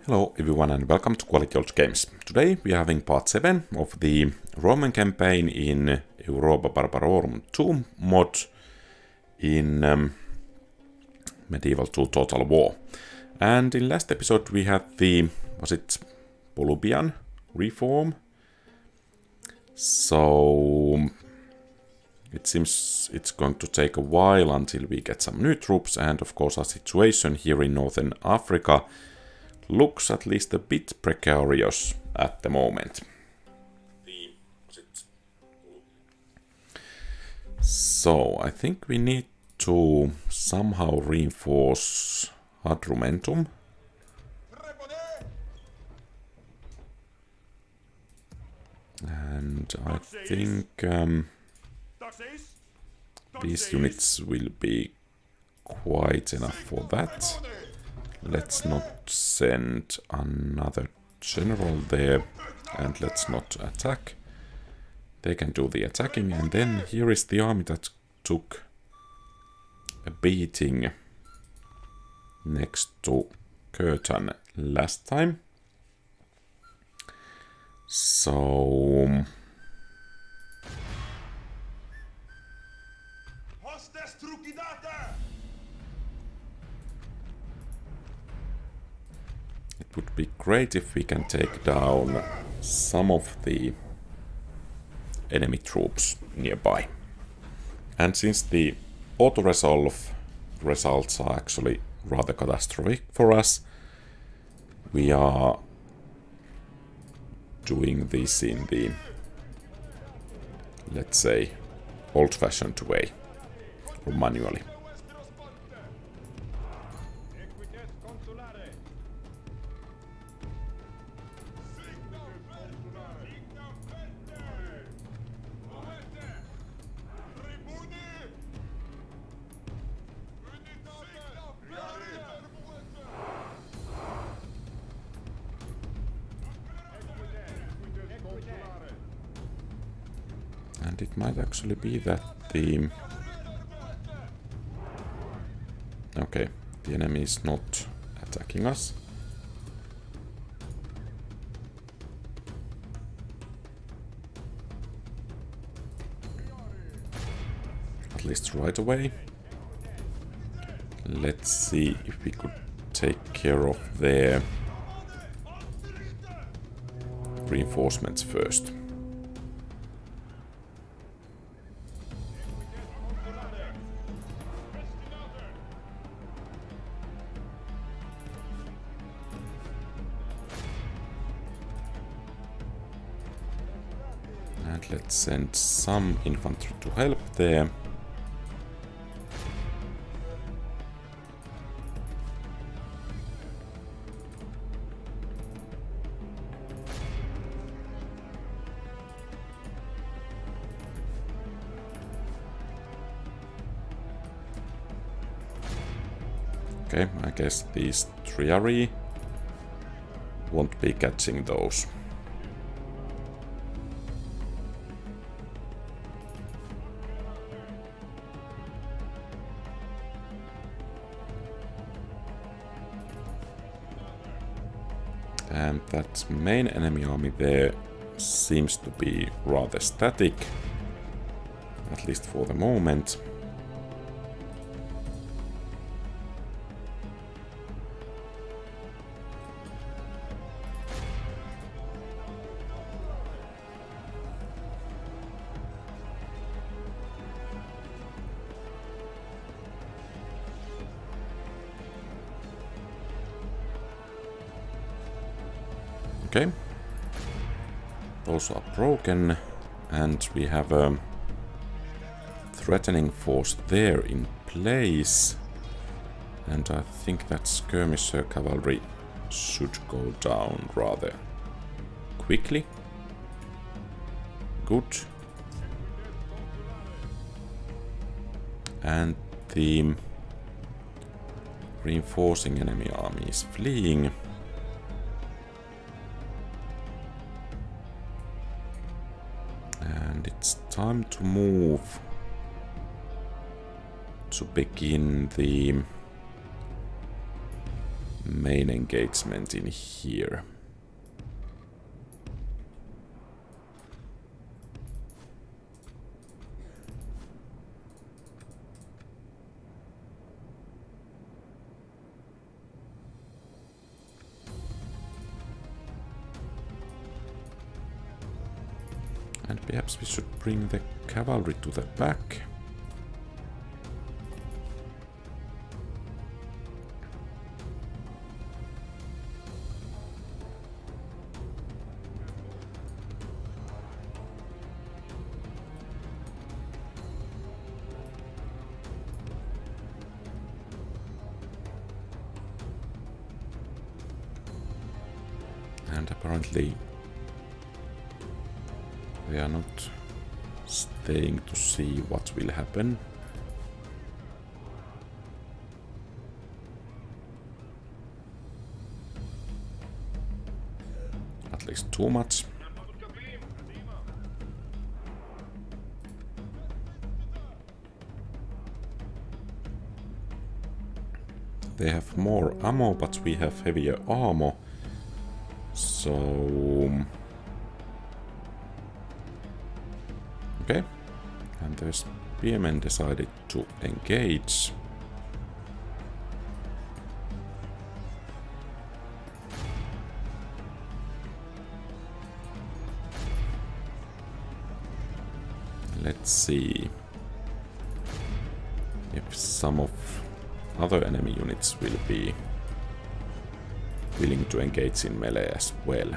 Hello everyone and welcome to QualityOldGames. Today we are having part 7 of the Roman campaign in Europa Barbarorum 2 mod in Medieval 2 Total War. And in last episode we had the, was it Polybian reform? So it seems it's going to take a while until we get some new troops, and of course our situation here in Northern Africa looks at least a bit precarious at the moment. So I think we need to somehow reinforce Hadrumentum. And I think these units will be quite enough for that. Let's not send another general there, and let's not attack. They can do the attacking, and then here is the army that took a beating next to Curtain last time. So it would be great if we can take down some of the enemy troops nearby. And since the auto-resolve results are actually rather catastrophic for us, we are doing this in the, let's say, old-fashioned way, or manually. And it might actually be that the... Okay, the enemy is not attacking us. At least right away. Let's see if we could take care of their reinforcements first. And let's send some infantry to help there. Okay, I guess these triarii won't be catching those. And that main enemy army there seems to be rather static, at least for the moment. Okay, those are broken, and we have a threatening force there in place, and I think that skirmisher cavalry should go down rather quickly. Good. And the reinforcing enemy army is fleeing. And it's time to move to begin the main engagement in here. And perhaps we should bring the cavalry to the back. And apparently they are not staying to see what will happen. At least too much. They have more ammo, but we have heavier armor. So... okay. And the spearmen decided to engage. Let's see if some of other enemy units will be willing to engage in melee as well.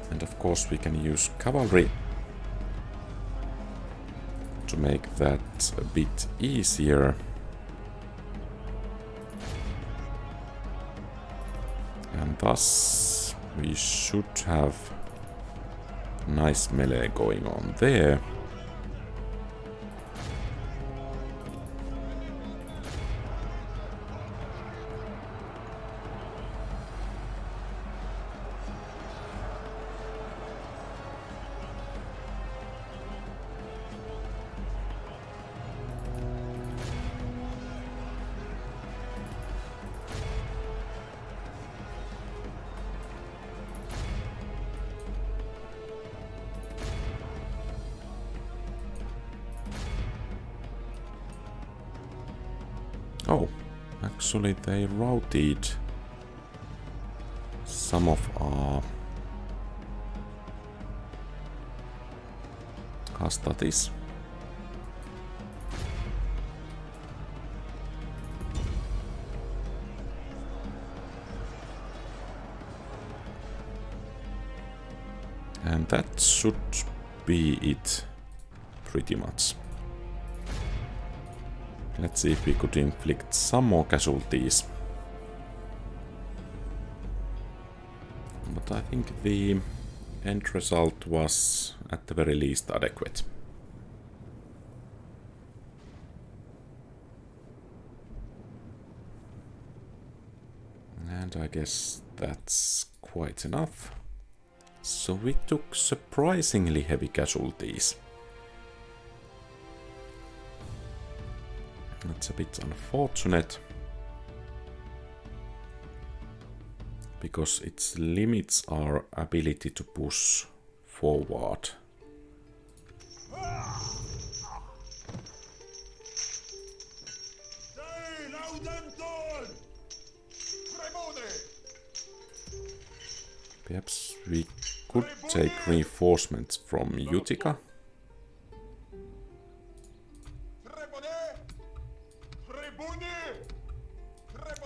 And of course we can use cavalry to make that a bit easier. And thus we should have nice melee going on there. Oh, actually they routed some of our Hastatis. And that should be it, pretty much. Let's see if we could inflict some more casualties. But I think the end result was at the very least adequate. And I guess that's quite enough. So we took surprisingly heavy casualties. That's a bit unfortunate, because it limits our ability to push forward. Perhaps we could take reinforcements from Utica.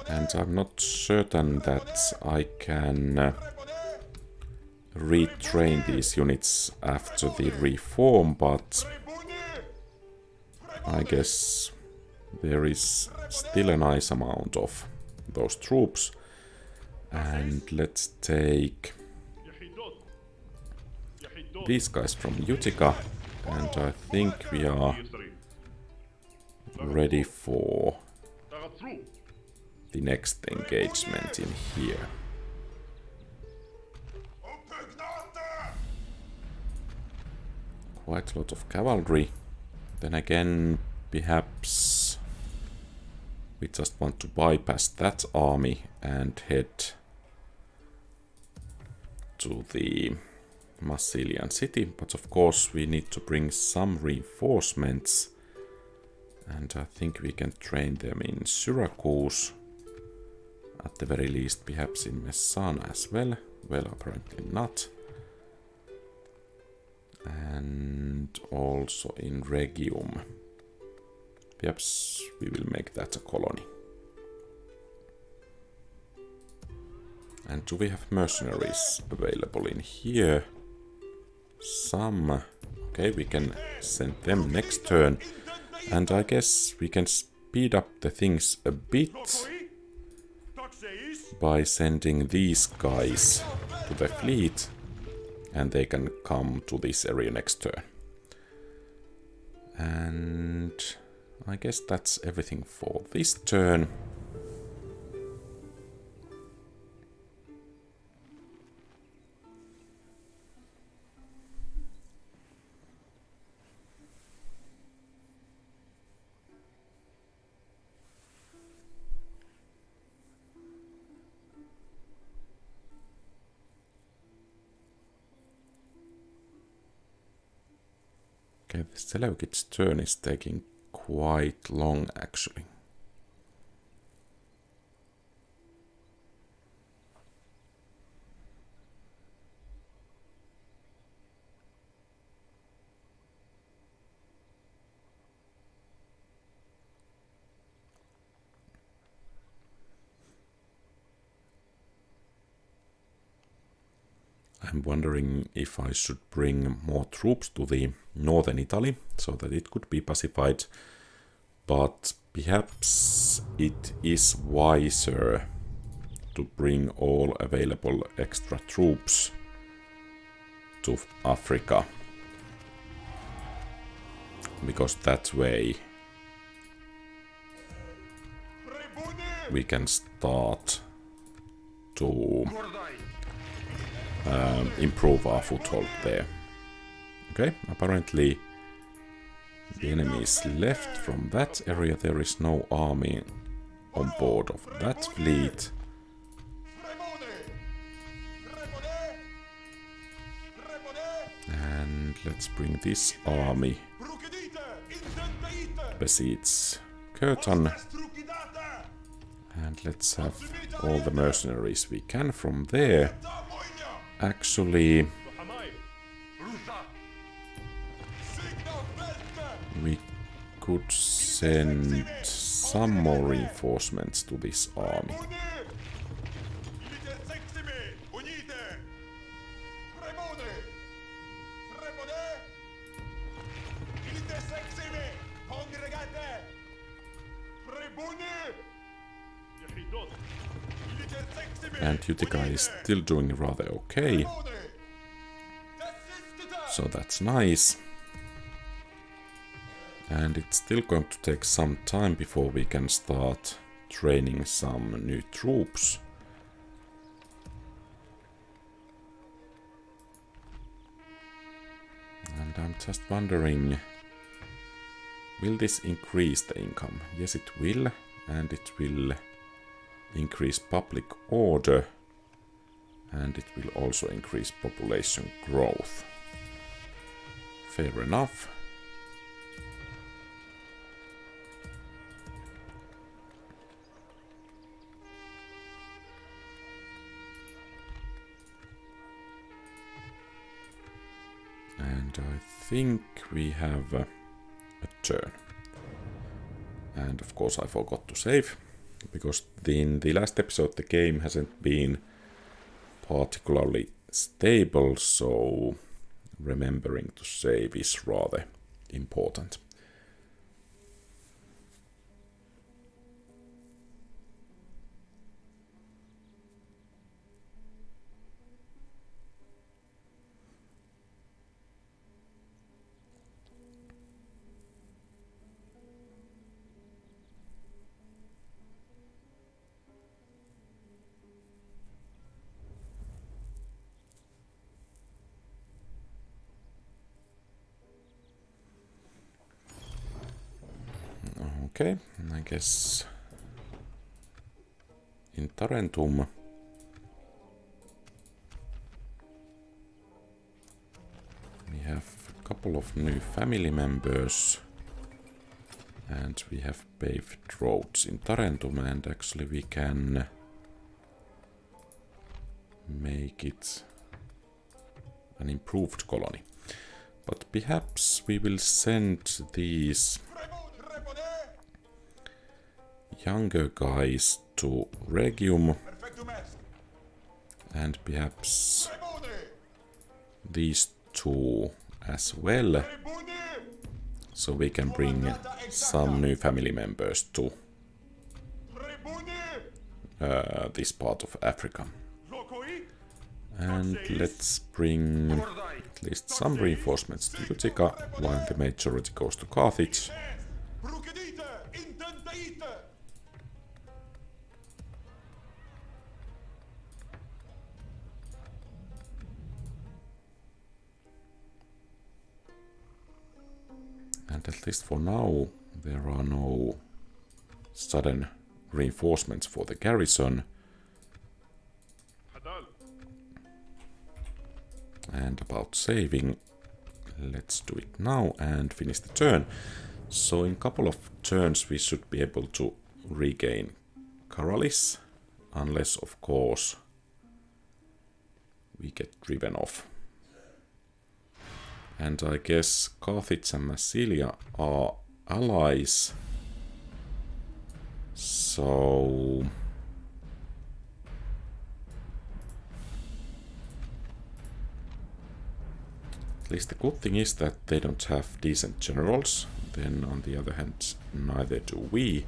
And I'm not certain that I can retrain these units after the reform, but I guess there is still a nice amount of those troops. And let's take these guys from Utica, and I think we are ready for the next engagement in here. Quite a lot of cavalry. Then again, perhaps We just want to bypass that army and head to the Massilian city. But of course we need to bring some reinforcements. And I think we can train them in Syracuse. At the very least, perhaps in Messana as well. Well, apparently not. And also in Regium. Perhaps we will make that a colony. And do we have mercenaries available in here? Some. Okay, we can send them next turn. And I guess we can speed up the things a bit by sending these guys to the fleet, and they can come to this area next turn. And I guess that's everything for this turn. Okay, the Seleukid's turn is taking quite long, actually. I'm wondering if I should bring more troops to the northern Italy, so that it could be pacified. But perhaps it is wiser to bring all available extra troops to Africa. Because that way we can start to improve our foothold there. Okay, apparently the enemy is left from that area. There is no army on board of that fleet. And let's bring this army to besiege Curtain. And let's have all the mercenaries we can from there. Actually, we could send some more reinforcements to this army. And Utica is still doing rather okay. So that's nice. And it's still going to take some time before we can start training some new troops. And I'm just wondering, will this increase the income? Yes, it will. And it will increase public order, and it will also increase population growth. Fair enough. And I think we have a turn. And of course I forgot to save, because in the last episode the game hasn't been particularly stable, so remembering to save is rather important. Okay, I guess in Tarentum. We have a couple of new family members. And we have paved roads in Tarentum, and actually we can make it an improved colony. But perhaps we will send these younger guys to Regium, and perhaps these two as well, so we can bring some new family members to this part of Africa. And let's bring at least some reinforcements to Utica, while the majority goes to Carthage. And at least for now, there are no sudden reinforcements for the garrison. And about saving, let's do it now and finish the turn. So in a couple of turns we should be able to regain Karalis, unless of course we get driven off. And I guess Carthage and Massilia are allies. So at least the good thing is that they don't have decent generals. Then on the other hand, neither do we.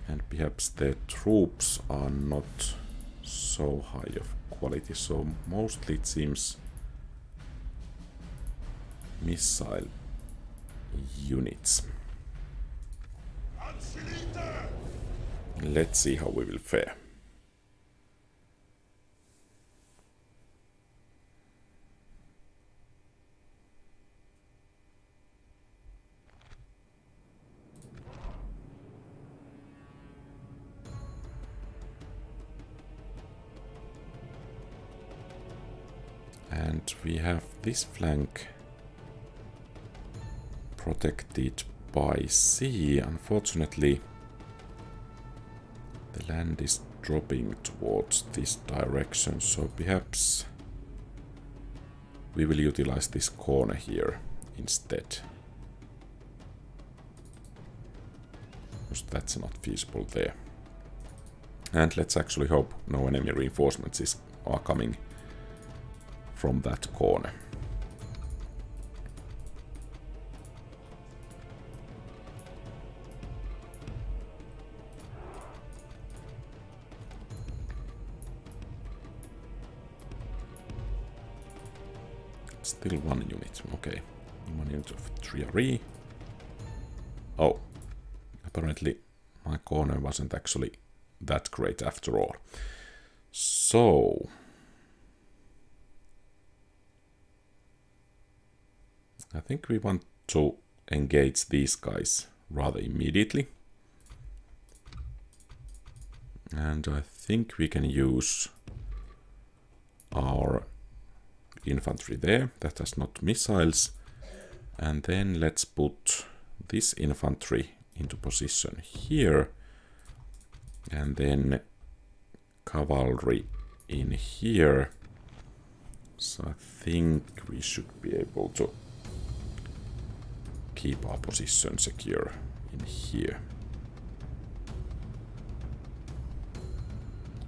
And perhaps their troops are not so high of quality. So mostly it seems missile units. Let's see how we will fare. And we have this flank protected by sea. Unfortunately, the land is dropping towards this direction, so perhaps we will utilize this corner here instead. Because that's not feasible there. And let's actually hope no enemy reinforcements are coming from that corner. Still one unit, okay. 1 unit of Triarii. Oh, apparently my corner wasn't actually that great after all. So I think we want to engage these guys rather immediately. And I think we can use our infantry there that has not missiles. And then let's put this infantry into position here. And then cavalry in here. So I think we should be able to keep our position secure in here.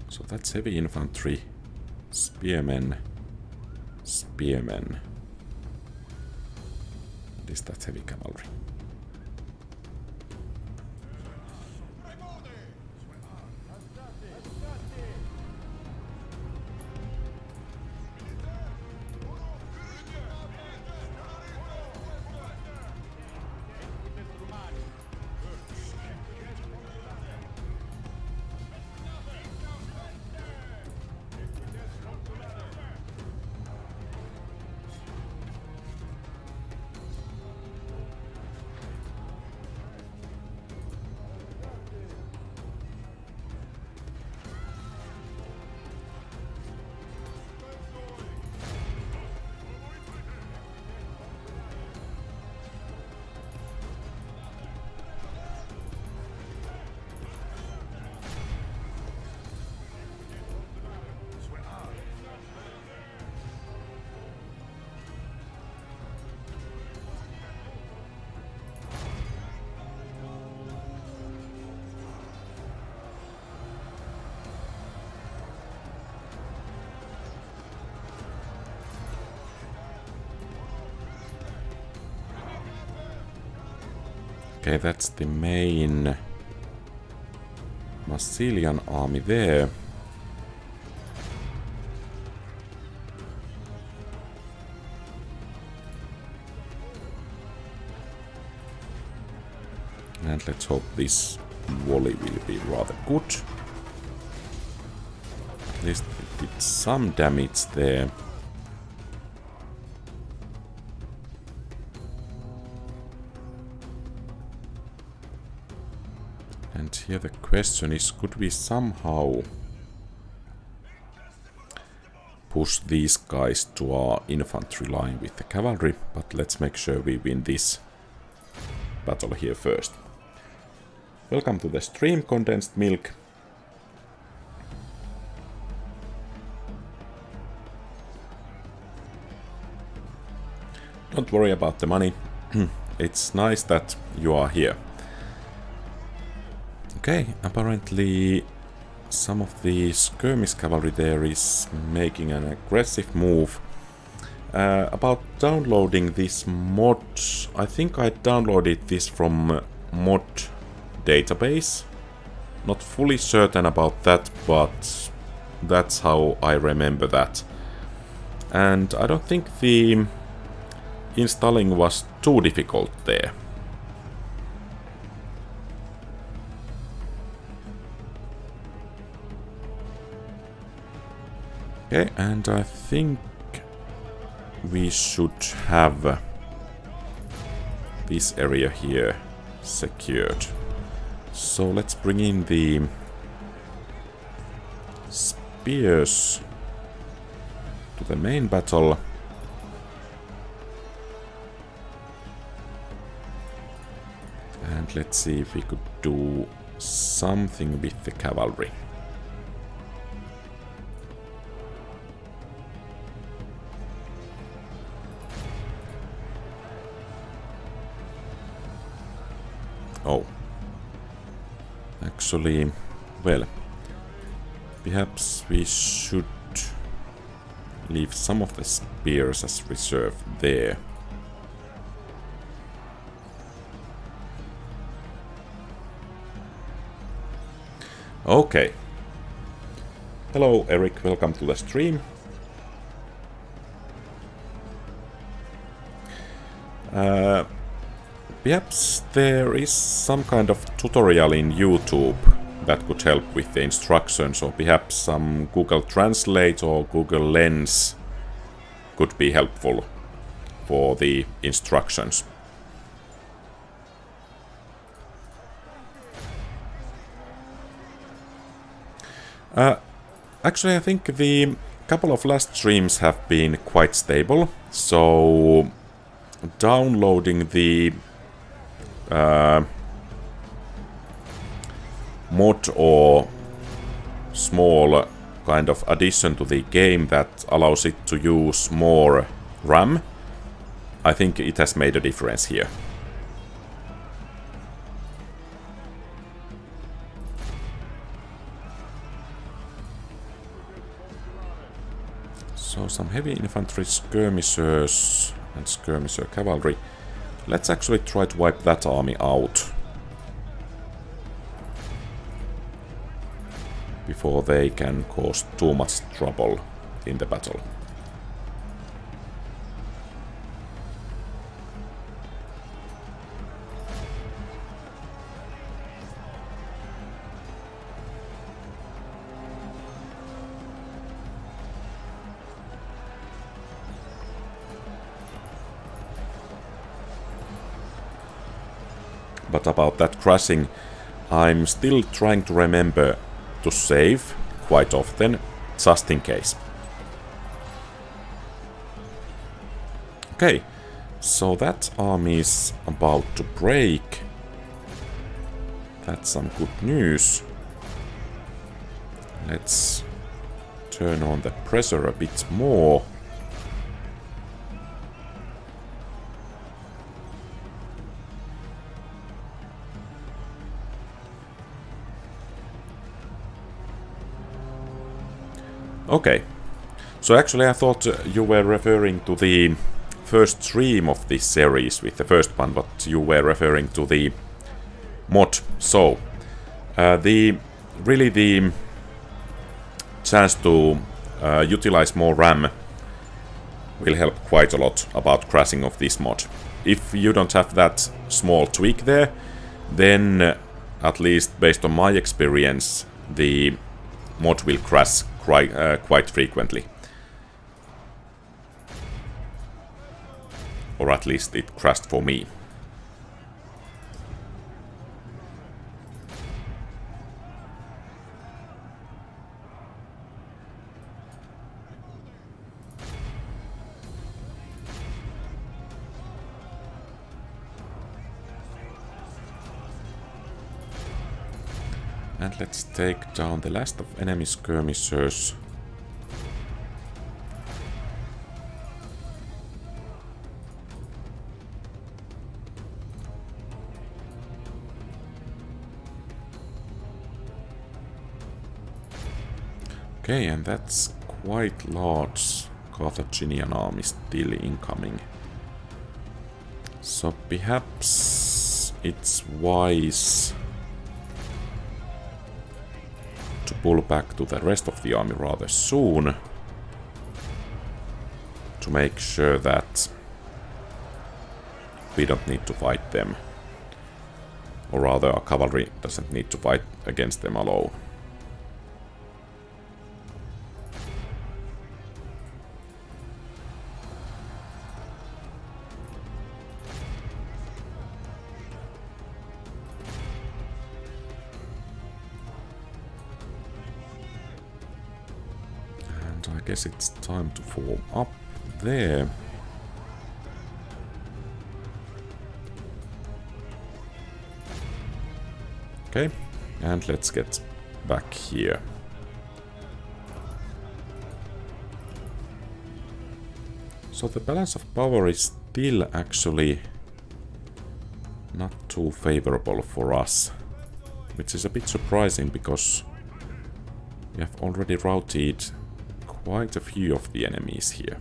So that's heavy infantry, spearmen, spearmen. And is that heavy cavalry? Okay, that's the main Massilian army there. And let's hope this volley will be rather good. At least it did some damage there. And here the question is, could we somehow push these guys to our infantry line with the cavalry? But let's make sure we win this battle here first. Welcome to the stream, Condensed Milk. Don't worry about the money. It's nice that you are here. Okay, apparently some of the skirmish cavalry there is making an aggressive move. About downloading this mod, I think I downloaded this from mod database. Not fully certain about that, but that's how I remember that. And I don't think the installing was too difficult there. Okay, and I think we should have this area here secured. So let's bring in the spears to the main battle. And let's see if we could do something with the cavalry. Oh. Actually, well, perhaps we should leave some of the spears as reserve there. Okay. Hello, Eric. Welcome to the stream. Perhaps there is some kind of tutorial in YouTube that could help with the instructions, or perhaps some Google Translate or Google Lens could be helpful for the instructions. Actually, I think the couple of last streams have been quite stable, so downloading the mod or small kind of addition to the game that allows it to use more RAM, I think it has made a difference here. So some heavy infantry skirmishers and skirmisher cavalry. Let's actually try to wipe that army out before they can cause too much trouble in the battle. But about that crashing, I'm still trying to remember to save quite often, just in case. Okay, so that army is about to break. That's some good news. Let's turn on the pressure a bit more. Okay, so actually I thought you were referring to the first stream of this series with the first one, but you were referring to the So, the chance to utilize more RAM will help quite a lot about crashing of this mod. If you don't have that small tweak there, then at least based on my experience, the mod will crash quite frequently. Or at least it crashed for me. And let's take down the last of enemy skirmishers. Okay, and that's quite large Carthaginian army still incoming. So perhaps it's wise to pull back to the rest of the army rather soon to make sure that we don't need to fight them. Or rather, our cavalry doesn't need to fight against them alone. I guess it's time to form up there. Okay, and let's get back here. So the balance of power is still actually not too favorable for us, which is a bit surprising because we have already routed quite a few of the enemies here.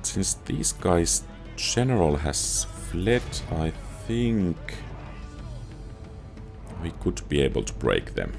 Since these guys' general has fled, I think we could be able to break them.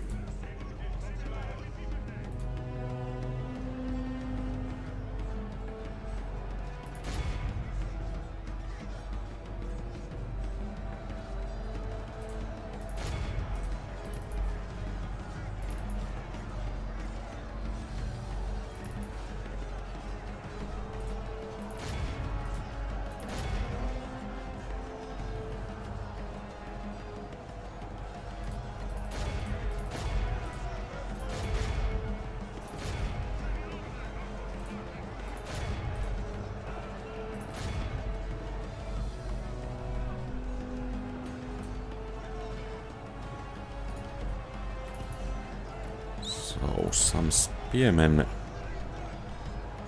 So, some spearmen.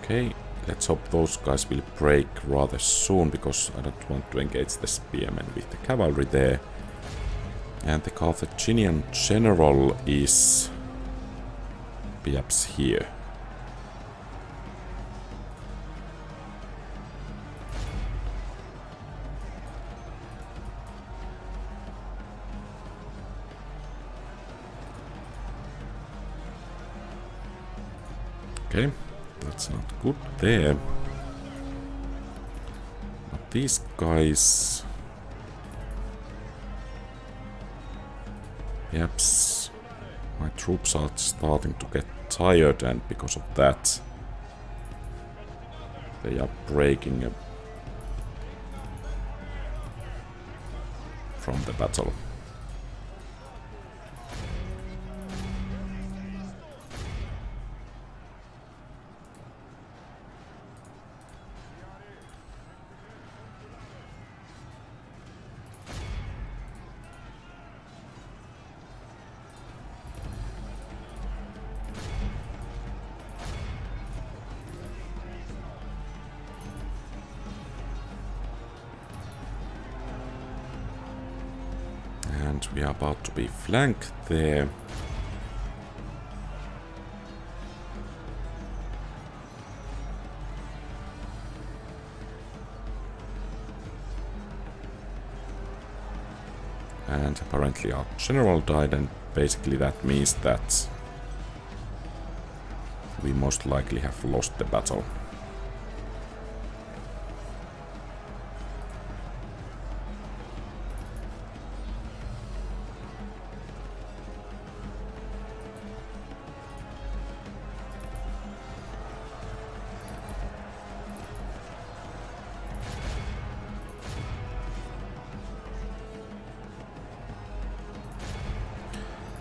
Okay, let's hope those guys will break rather soon, because I don't want to engage the spearmen with the cavalry there. And the Carthaginian general is perhaps here. Okay, that's not good there. But these guys... Perhaps my troops are starting to get tired, and because of that they are breaking from the battle. And we are about to be flanked there. And apparently our general died, and basically that means that we most likely have lost the battle.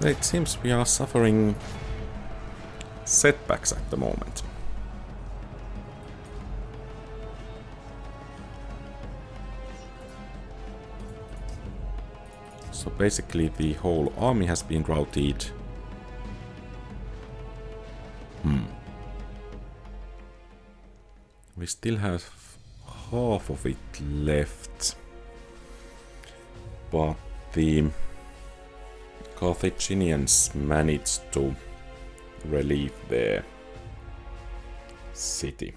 It seems we are suffering setbacks at the moment. So basically the whole army has been routed. We still have half of it left. But the Carthaginians managed to relieve their city.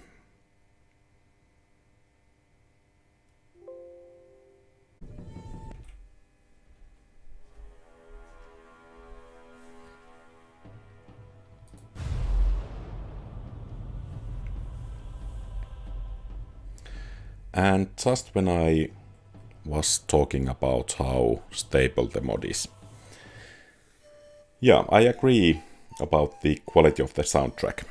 And just when I was talking about how stable the mod is, yeah, I agree about the quality of the soundtrack.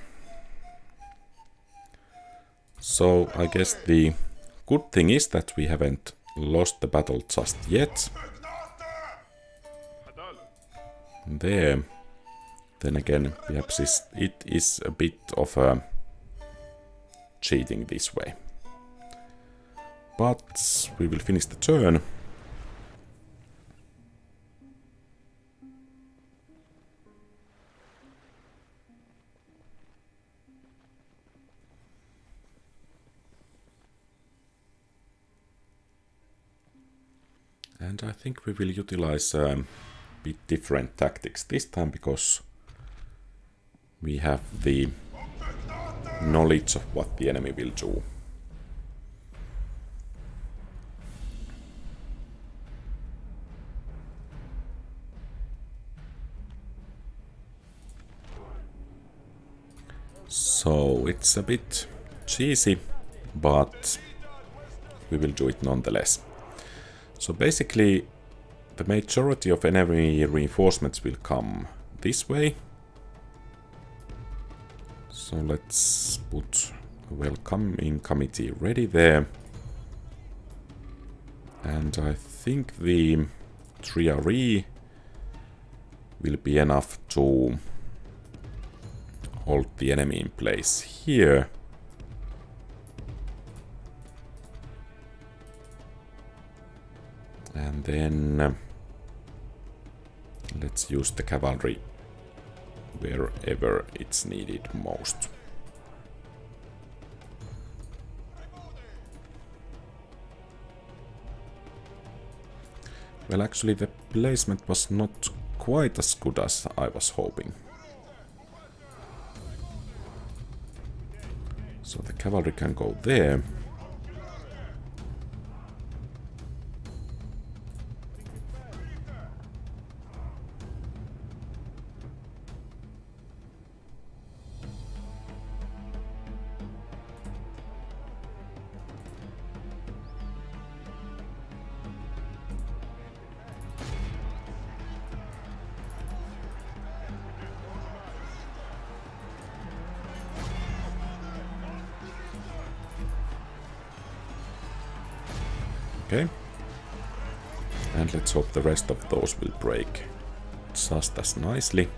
So I guess the good thing is that we haven't lost the battle just yet. There, then again, perhaps it is a bit of a cheating this way. But we will finish the turn. And I think we will utilize a bit different tactics this time, because we have the knowledge of what the enemy will do. So it's a bit cheesy, but we will do it nonetheless. So basically, the majority of enemy reinforcements will come this way. So let's put a welcoming committee ready there. And I think the 3RE will be enough to hold the enemy in place here. And then let's use the cavalry wherever it's needed most. Well, actually the placement was not quite as good as I was hoping. So the cavalry can go there. Okay. And let's hope the rest of those will break just as nicely.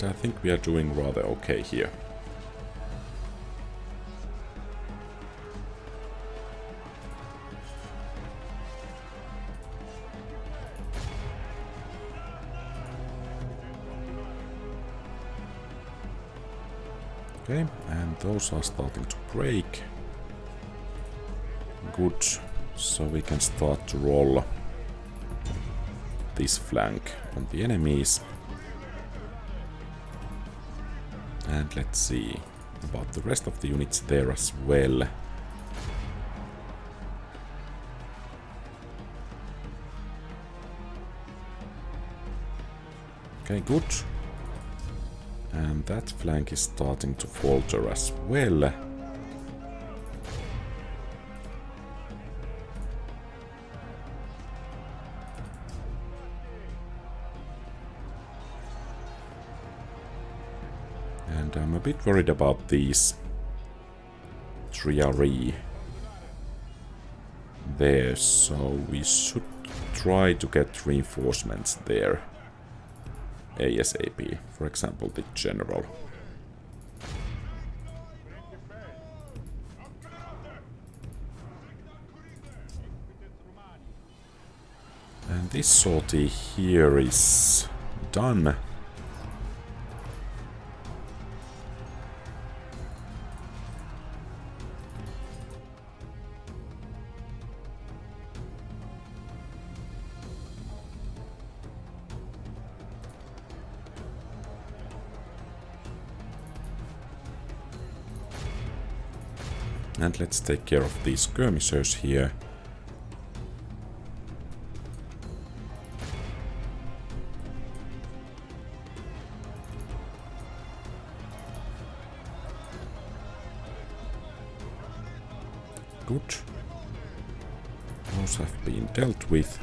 And I think we are doing rather okay here. Okay, and those are starting to break. Good, so we can start to roll this flank on the enemies. And let's see about the rest of the units there as well. Okay, good. And that flank is starting to falter as well. And I'm a bit worried about these triarii there, so we should try to get reinforcements there ASAP. For example, the general. And this sortie here is done. And let's take care of these skirmishers here. Good. Those have been dealt with.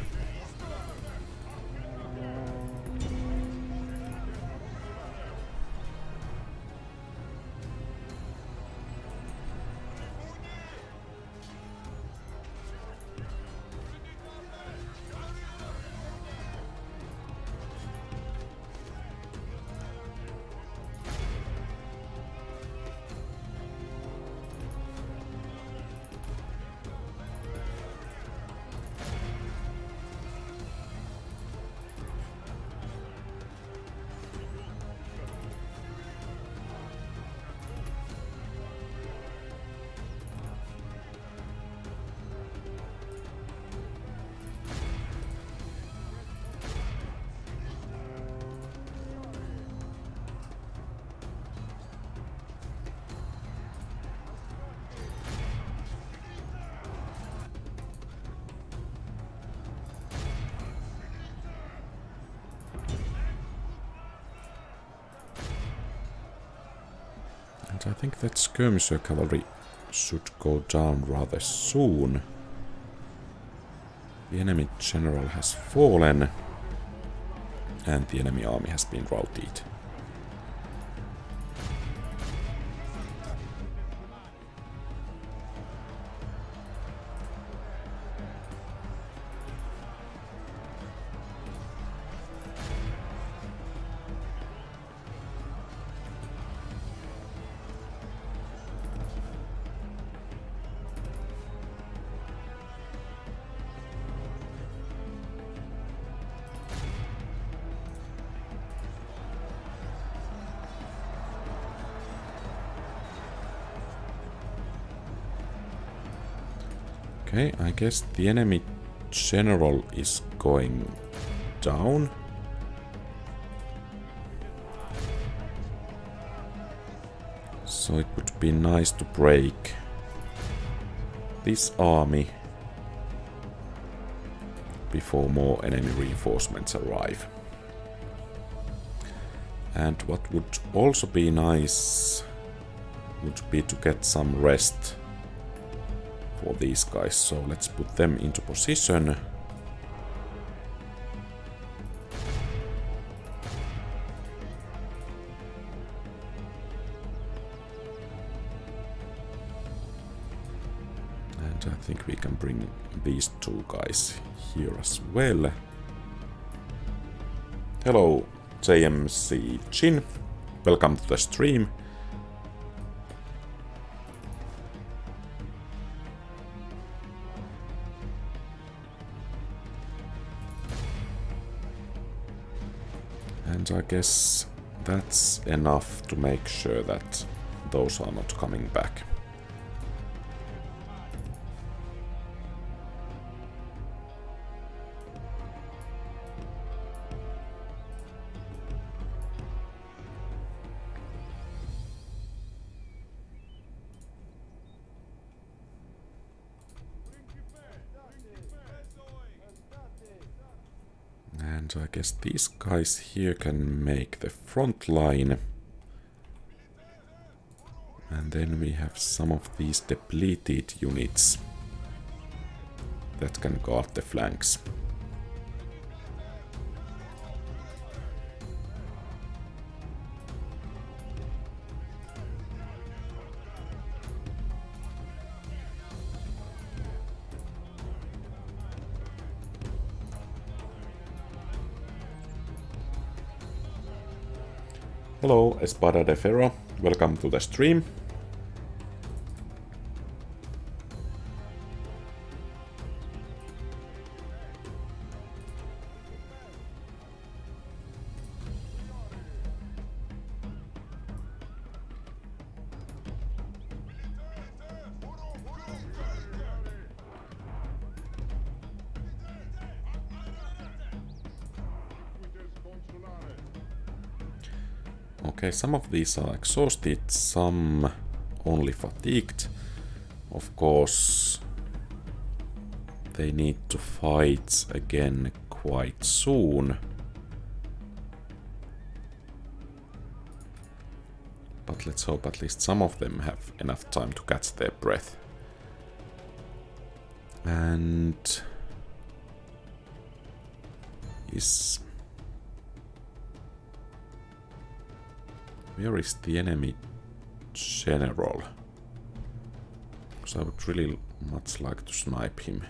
And I think that skirmisher cavalry should go down rather soon. The enemy general has fallen, and the enemy army has been routed. Okay, I guess the enemy general is going down. So it would be nice to break this army before more enemy reinforcements arrive. And what would also be nice would be to get some rest for these guys, so let's put them into position. And I think we can bring these two guys here as well. Hello, JMC Chin. welcome to the stream. And I guess that's enough to make sure that those are not coming back. And I guess these guys here can make the front line. And then we have some of these depleted units that can guard the flanks. Hello, Espada de Ferro. Welcome to the stream. Okay, some of these are exhausted, some only fatigued. Of course, they need to fight again quite soon. But let's hope at least some of them have enough time to catch their breath. And where is the enemy general? Because I would really much like to snipe him.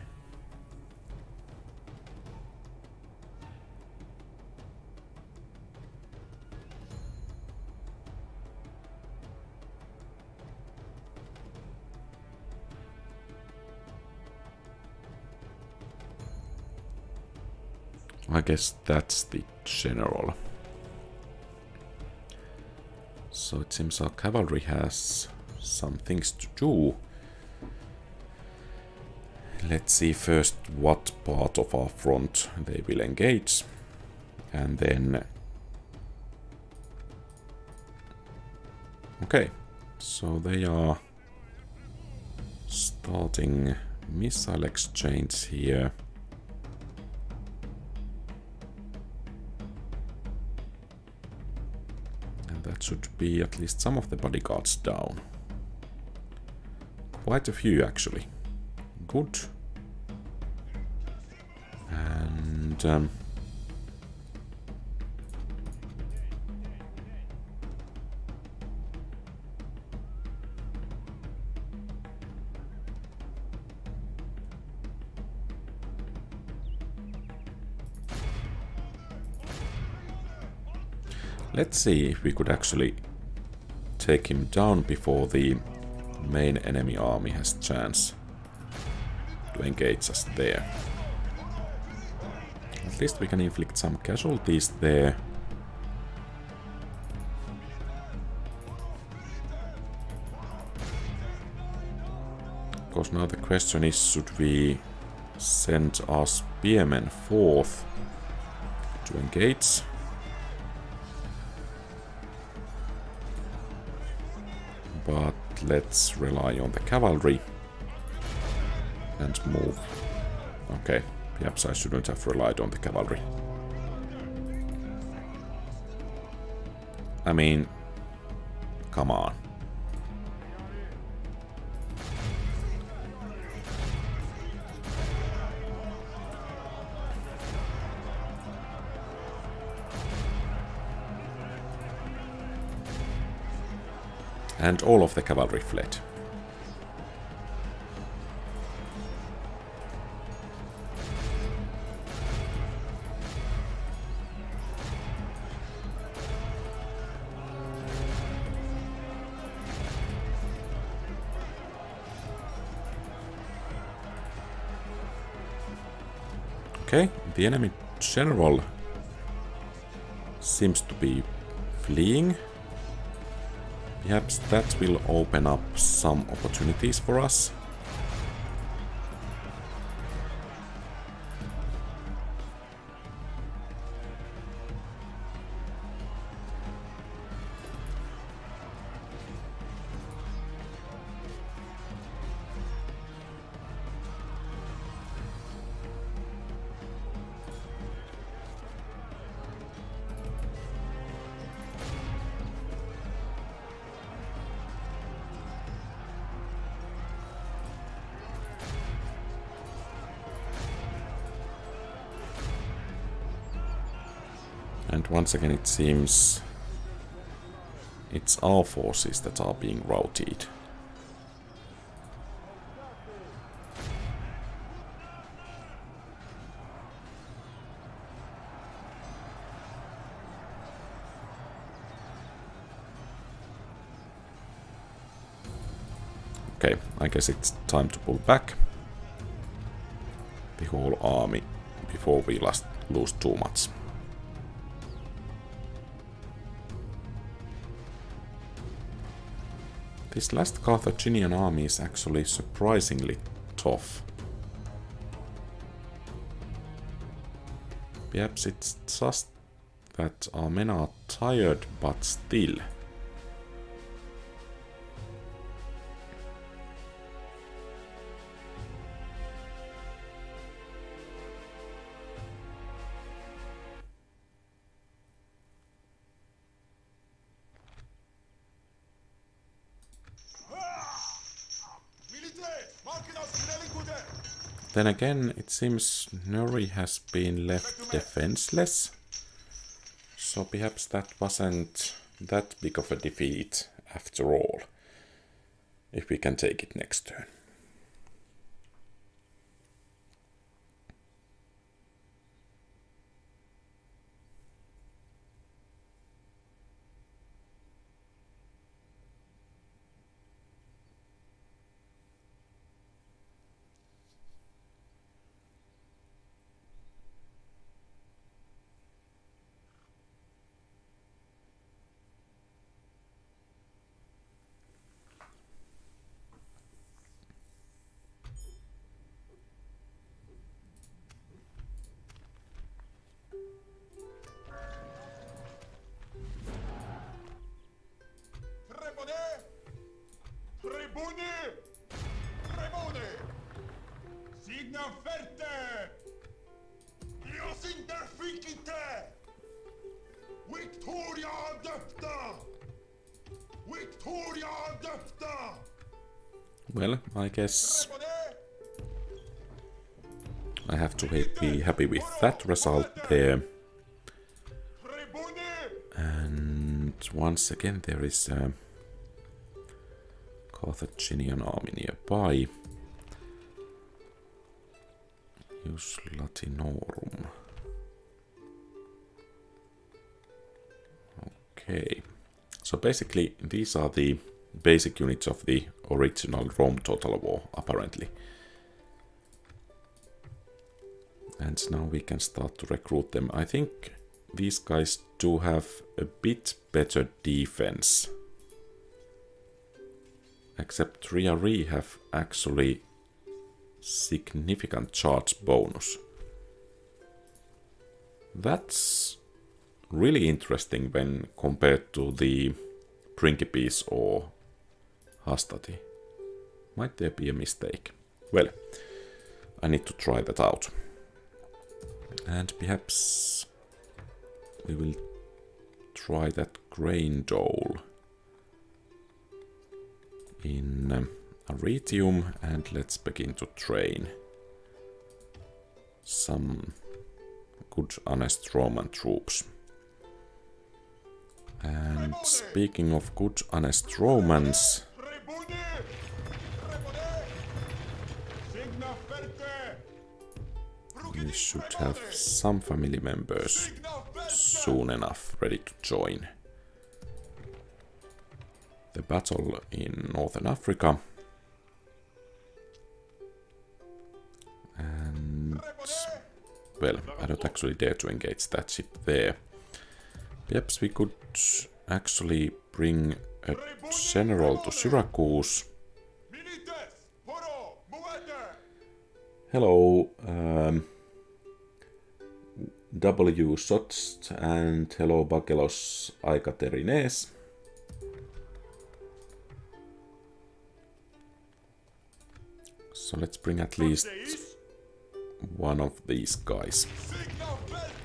I guess that's the general. So it seems our cavalry has some things to do. Let's see first what part of our front they will engage. And then... Okay, so they are starting missile exchange here. That should be at least some of the bodyguards down. Quite a few, actually. Good. And... let's see if we could actually take him down before the main enemy army has chance to engage us there. At least we can inflict some casualties there. Of course, now the question is, should we send our spearmen forth to engage? But let's rely on the cavalry and move. Okay, perhaps I shouldn't have relied on the cavalry. I mean, come on. And all of the cavalry fled. Okay, the enemy general seems to be fleeing. Perhaps that will open up some opportunities for us. And once again it seems it's our forces that are being routed. Okay, I guess it's time to pull back the whole army before we lose too much. This last Carthaginian army is actually surprisingly tough. Perhaps it's just that our men are tired, but still. Then again, it seems Nuri has been left defenseless, so perhaps that wasn't that big of a defeat after all, if we can take it next turn. Well, I guess I have to be happy with that result there. And once again there is a Carthaginian army nearby. Use Latinorum. Okay. So basically these are the basic units of the original Rome Total War, apparently. And now we can start to recruit them. I think these guys do have a bit better defense. Except Triari have actually significant charge bonus. That's really interesting when compared to the Principes or Hastati. Might there be a mistake? Well, I need to try that out. And perhaps we will try that grain dole in Arretium, and let's begin to train some good honest Roman troops. And speaking of good honest Romans, we should have some family members soon enough ready to join the battle in Northern Africa. And well, I don't actually dare to engage that ship there. Perhaps we could actually bring a general to Syracuse. Hello, W. Sots and hello, Bakelos Aikaterines. So let's bring at least one of these guys.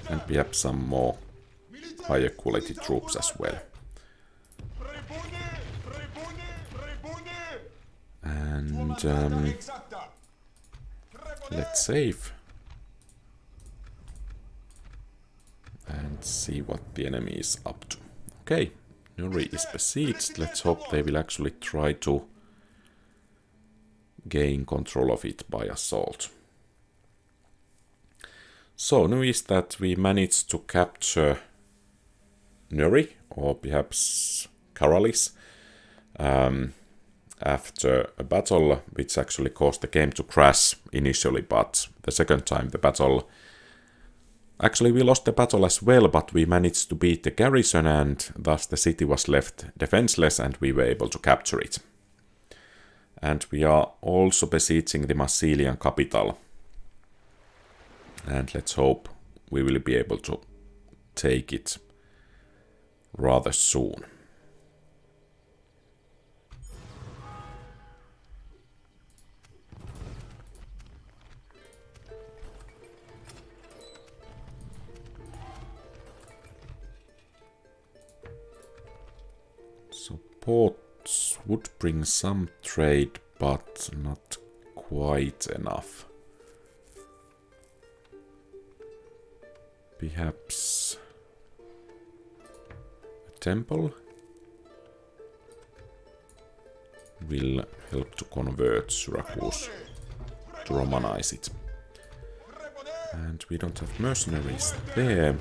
And perhaps some more higher quality troops as well. And let's save. And see what the enemy is up to. Okay, Nuri is besieged. Let's hope they will actually try to gain control of it by assault. So, news is that we managed to capture Nuri, or perhaps Karalis, after a battle which actually caused the game to crash initially, but the second time the battle... Actually, we lost the battle as well, but we managed to beat the garrison, and thus the city was left defenseless and we were able to capture it. And we are also besieging the Massilian capital. And let's hope we will be able to take it rather soon. So ports would bring some trade, but not quite enough. Perhaps a temple will help to convert Syracuse, to Romanize it. And we don't have mercenaries there.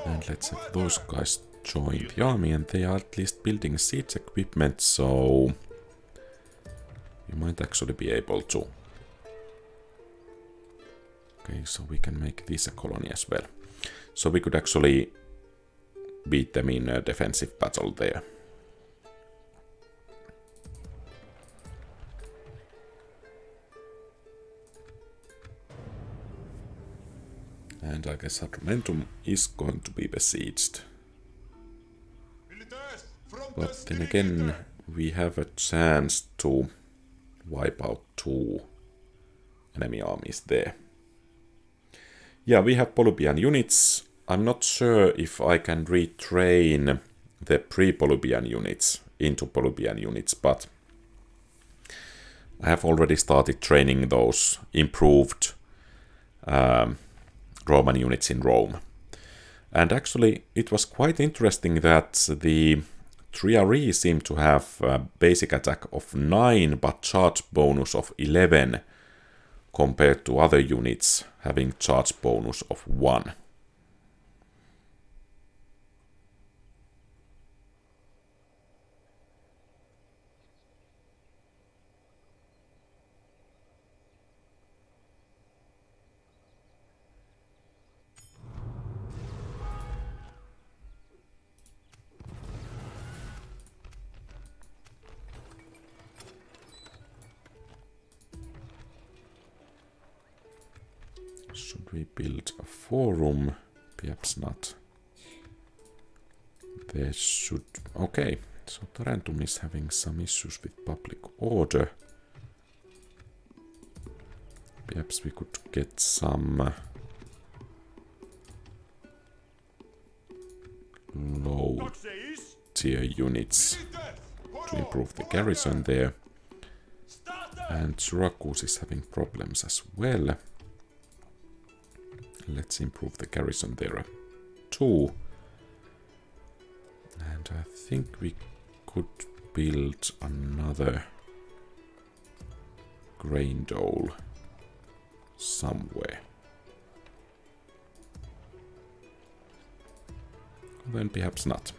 And let's have those guys join the army, and they are at least building siege equipment, so you might actually be able to. Okay, so we can make this a colony as well. So we could actually beat them in a defensive battle there. And I guess Adrumentum is going to be besieged. But then again, we have a chance to wipe out 2 enemy armies there. Yeah, we have Polybian units. I'm not sure if I can retrain the pre-Polybian units into Polybian units, but I have already started training those improved Roman units in Rome. And actually, it was quite interesting that the Triarii seem to have a basic attack of 9, but charge bonus of 11, compared to other units having charge bonus of 1. Should we build a forum? Perhaps not. There should... Okay, so Tarentum is having some issues with public order. Perhaps we could get some low tier units to improve the garrison there. And Syracuse is having problems as well. Let's improve the garrison there too. And I think we could build another grain dole somewhere. Then perhaps not.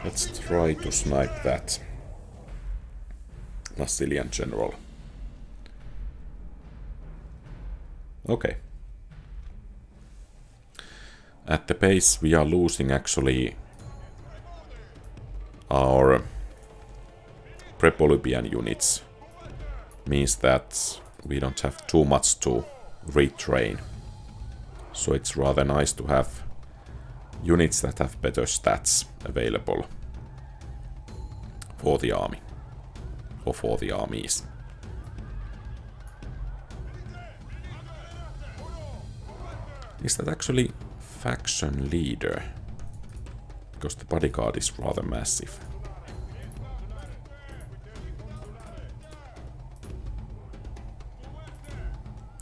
Let's try to snipe that Massilian general. Okay. At the pace we are losing actually our Prepolympian units means that we don't have too much to retrain. So it's rather nice to have units that have better stats available for the army or for the armies. Is that actually faction leader? Because the bodyguard is rather massive.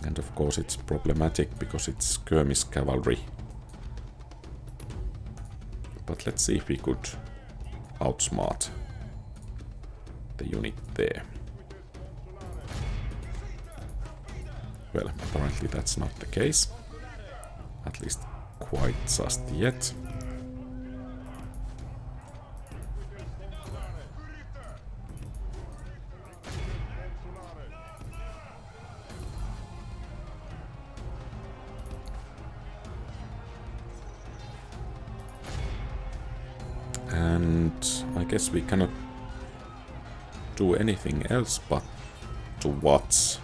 And of course it's problematic because it's skirmish cavalry. But let's see if we could outsmart the unit there. Well, apparently that's not the case. At least quite just yet. And I guess we cannot do anything else but to watch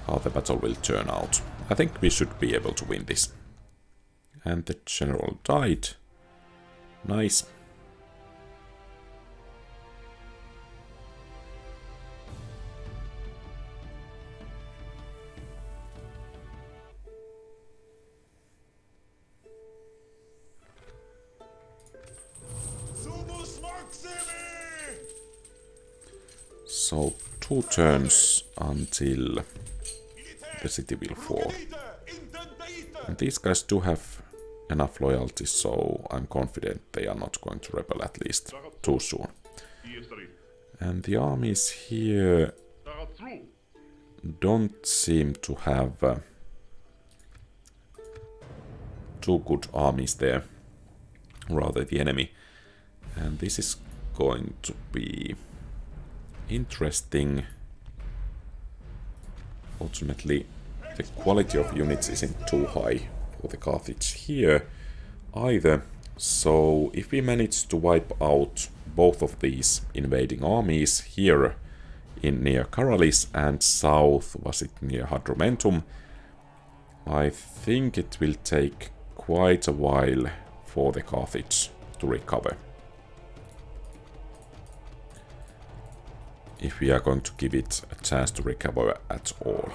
how the battle will turn out. I think we should be able to win this. And the general died. Nice. So 2 turns until the city will fall. And these guys do have enough loyalty, so I'm confident they are not going to rebel at least too soon. And the armies here don't seem to have too good armies there, rather the enemy. And this is going to be interesting. Ultimately, the quality of units isn't too high for the Carthage here either. So if we manage to wipe out both of these invading armies here in near Caralis and south, was it near Hadrumentum, I think it will take quite a while for the Carthage to recover. If we are going to give it a chance to recover at all.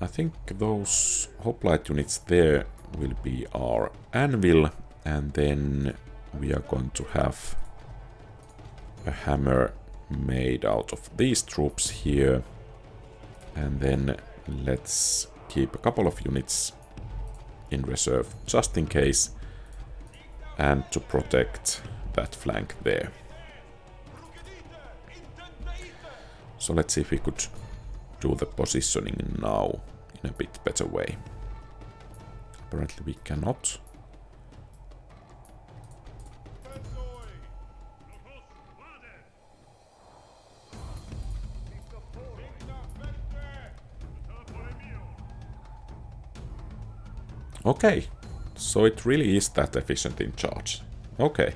I think those hoplite units there will be our anvil, and then we are going to have a hammer made out of these troops here, and then let's keep a couple of units in reserve just in case, and to protect that flank there. So let's see if we could do the positioning now in a bit better way. Apparently we cannot. Okay, so it really is that efficient in charge. Okay.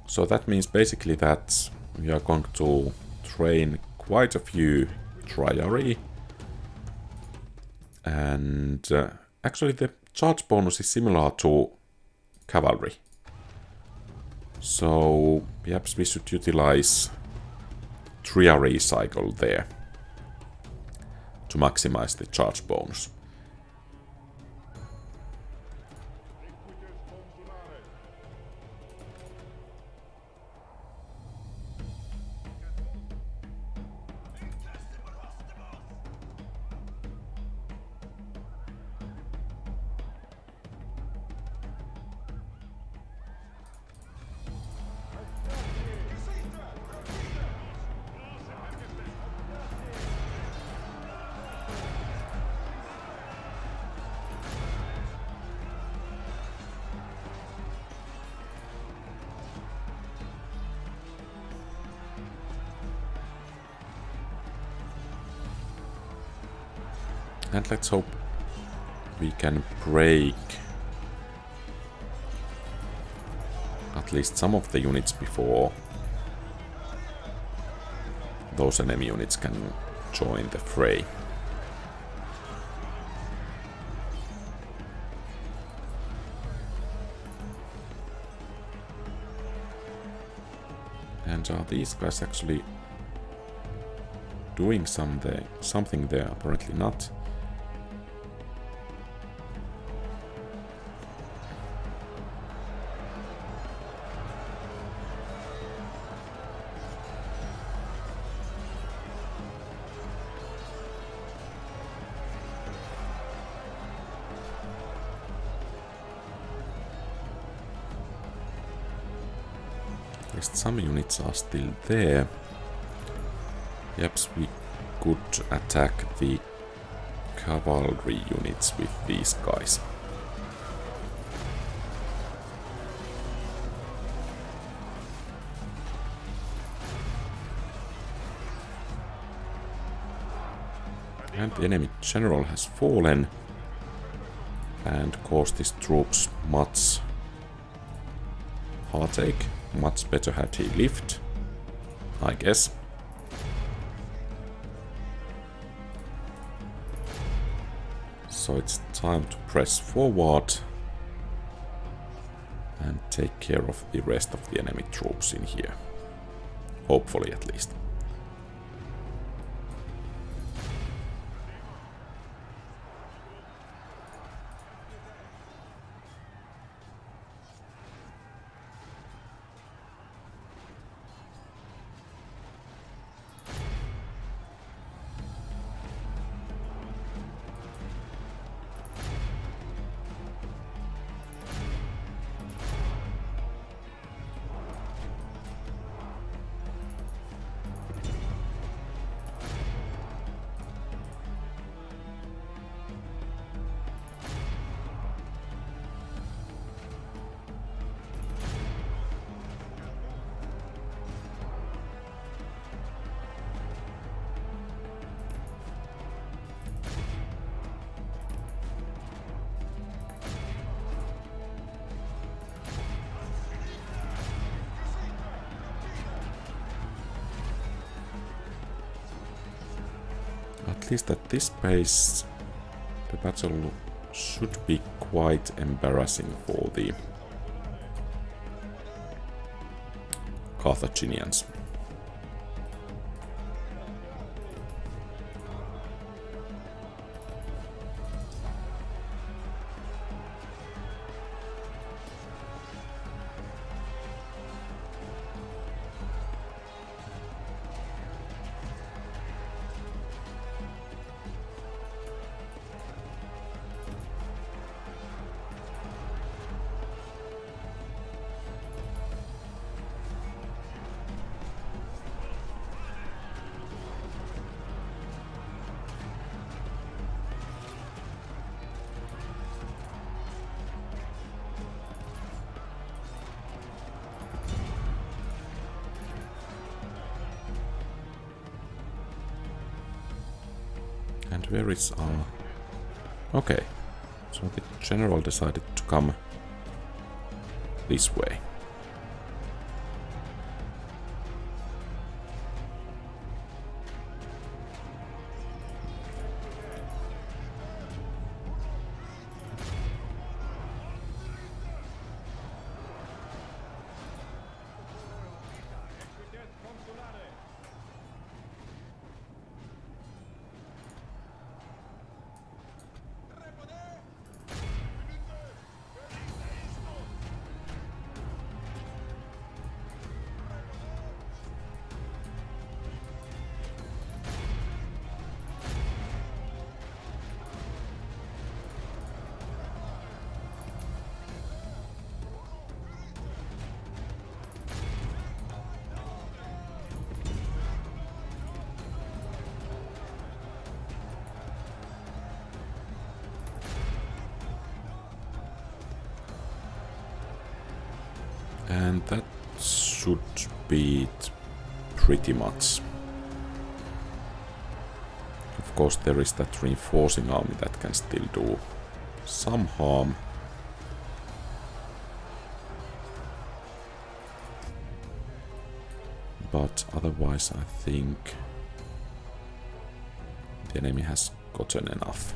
So that means basically that we are going to train quite a few triarii. And actually the charge bonus is similar to cavalry. So perhaps we should utilize triarii cycle there. to maximize the charge bonus. And let's hope we can break at least some of the units before those enemy units can join the fray. And are these guys actually doing something there? Apparently not. At least some units are still there. Yep, we could attack the cavalry units with these guys. And the enemy general has fallen and caused his troops much heartache. Much better had he lived, I guess. So it's time to press forward and take care of the rest of the enemy troops in here. Hopefully, at least. At least at this pace, the battle should be quite embarrassing for the Carthaginians. And where is our... Okay, so the general decided to come this way. that should be it pretty much. Of course, there is that reinforcing army that can still do some harm. But otherwise, I think the enemy has gotten enough.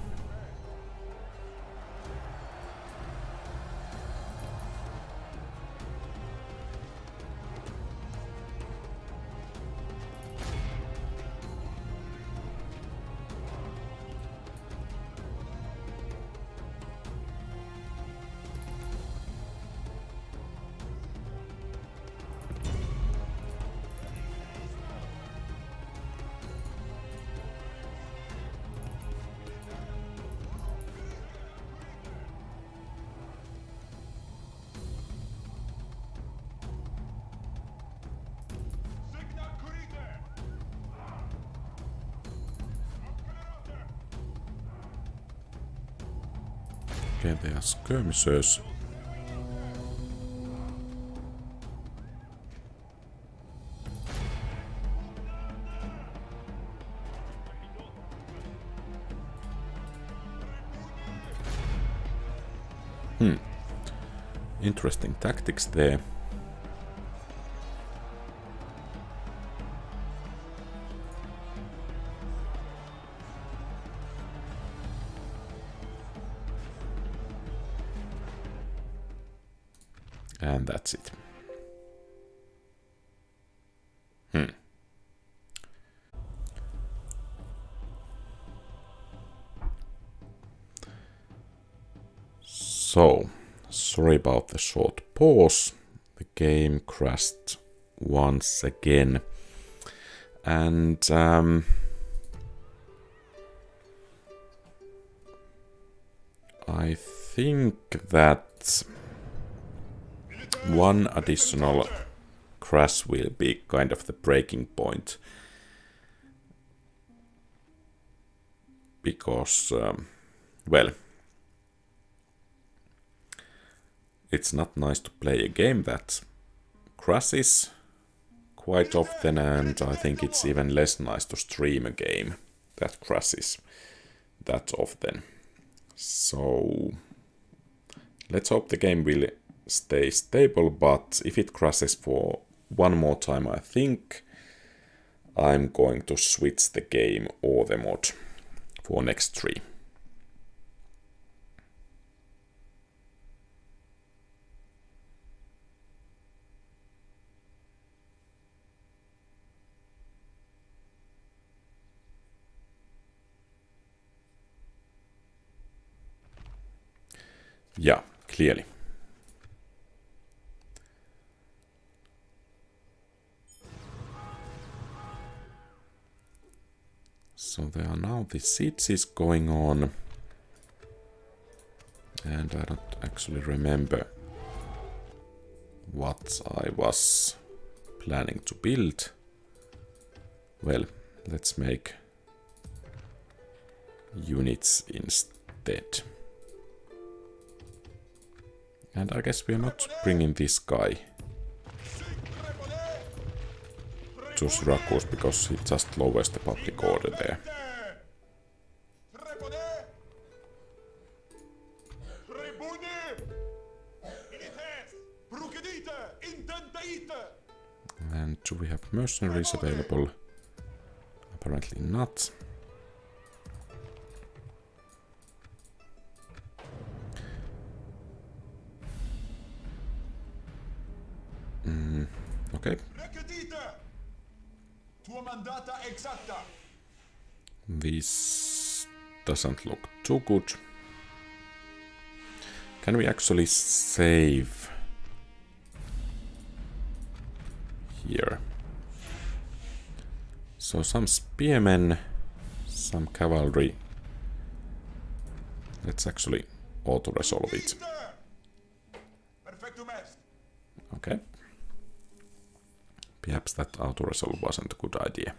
Okay, they are skirmishers. Interesting tactics there. And that's it. So, sorry about the short pause. The game crashed once again. And I think that one additional crash will be kind of the breaking point. Because, well, it's not nice to play a game that crashes quite often, and I think it's even less nice to stream a game that crashes that often. So let's hope the game will stay stable, but if it crashes for one more time, I think I'm going to switch the game or the mod for next 3. Yeah, clearly. So there are now the sieges going on. And I don't actually remember what I was planning to build. Well, let's make units instead. And I guess we're not bringing this guy to Syracuse because it just lowers the public order there. And do we have mercenaries available? Apparently not. Okay. This doesn't look too good. Can we actually save here? So some spearmen, some cavalry. Let's actually auto-resolve it. Okay. Perhaps that auto-resolve wasn't a good idea.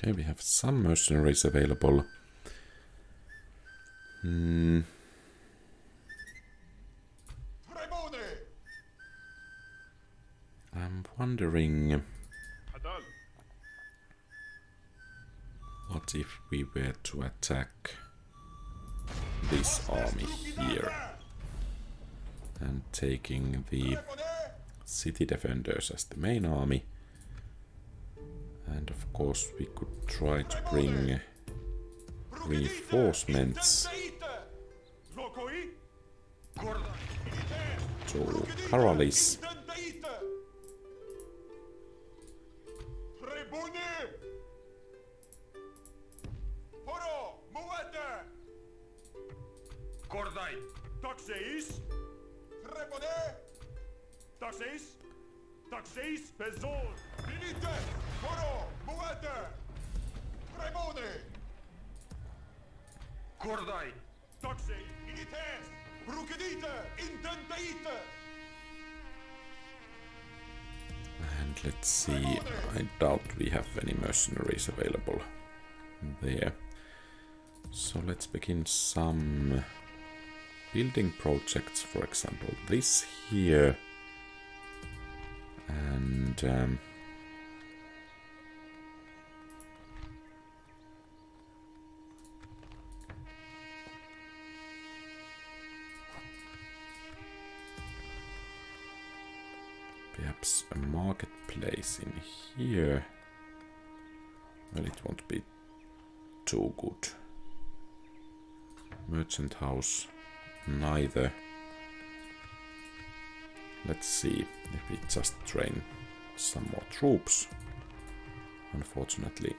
Okay, we have some mercenaries available. I'm wondering what if we were to attack this army here and taking the city defenders as the main army, and of course we could try to bring reinforcements to Karalis. And let's see, I doubt we have any mercenaries available there. So let's begin some building projects, for example this here, and perhaps a marketplace in here. Well, it won't be too good. Merchant house, neither. Let's see if we just train some more troops. Unfortunately,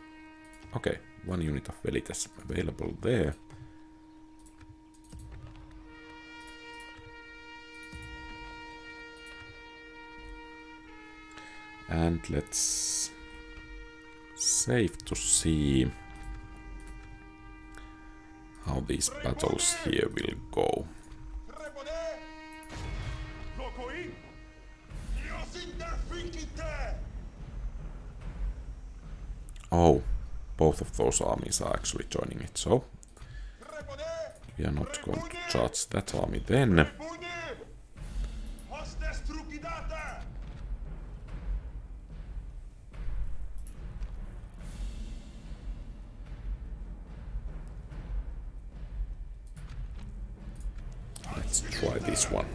okay, 1 unit of velites available there. And let's save to see how these battles here will go. Oh, both of those armies are actually joining it, so we are not going to charge that army then. Let's try this one.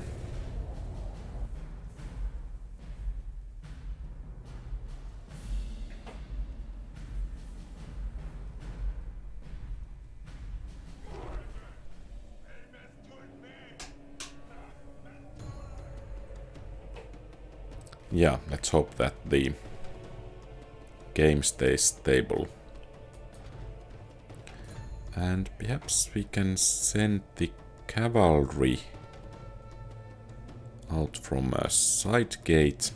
Yeah, let's hope that the game stays stable. And perhaps we can send the cavalry out from a side gate.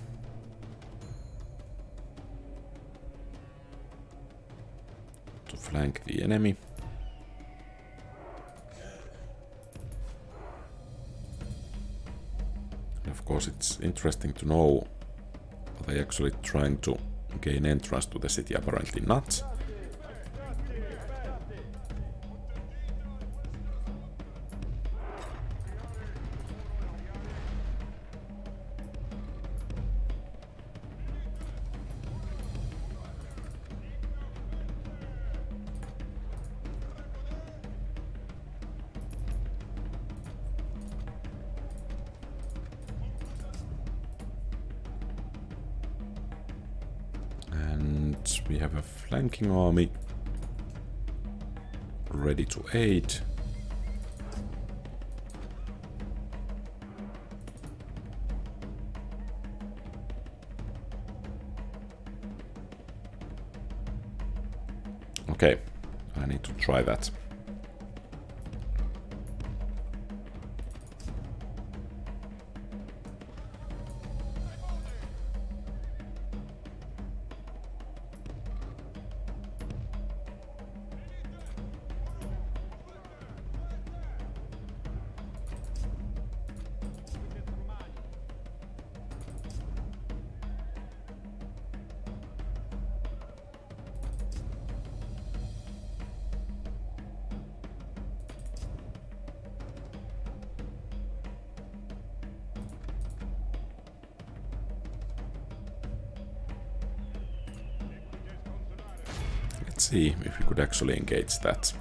To flank the enemy. And of course it's interesting to know, are they actually trying to gain entrance to the city? Apparently not. We have a flanking army ready to aid. Okay, I need to try that. see if we could actually engage that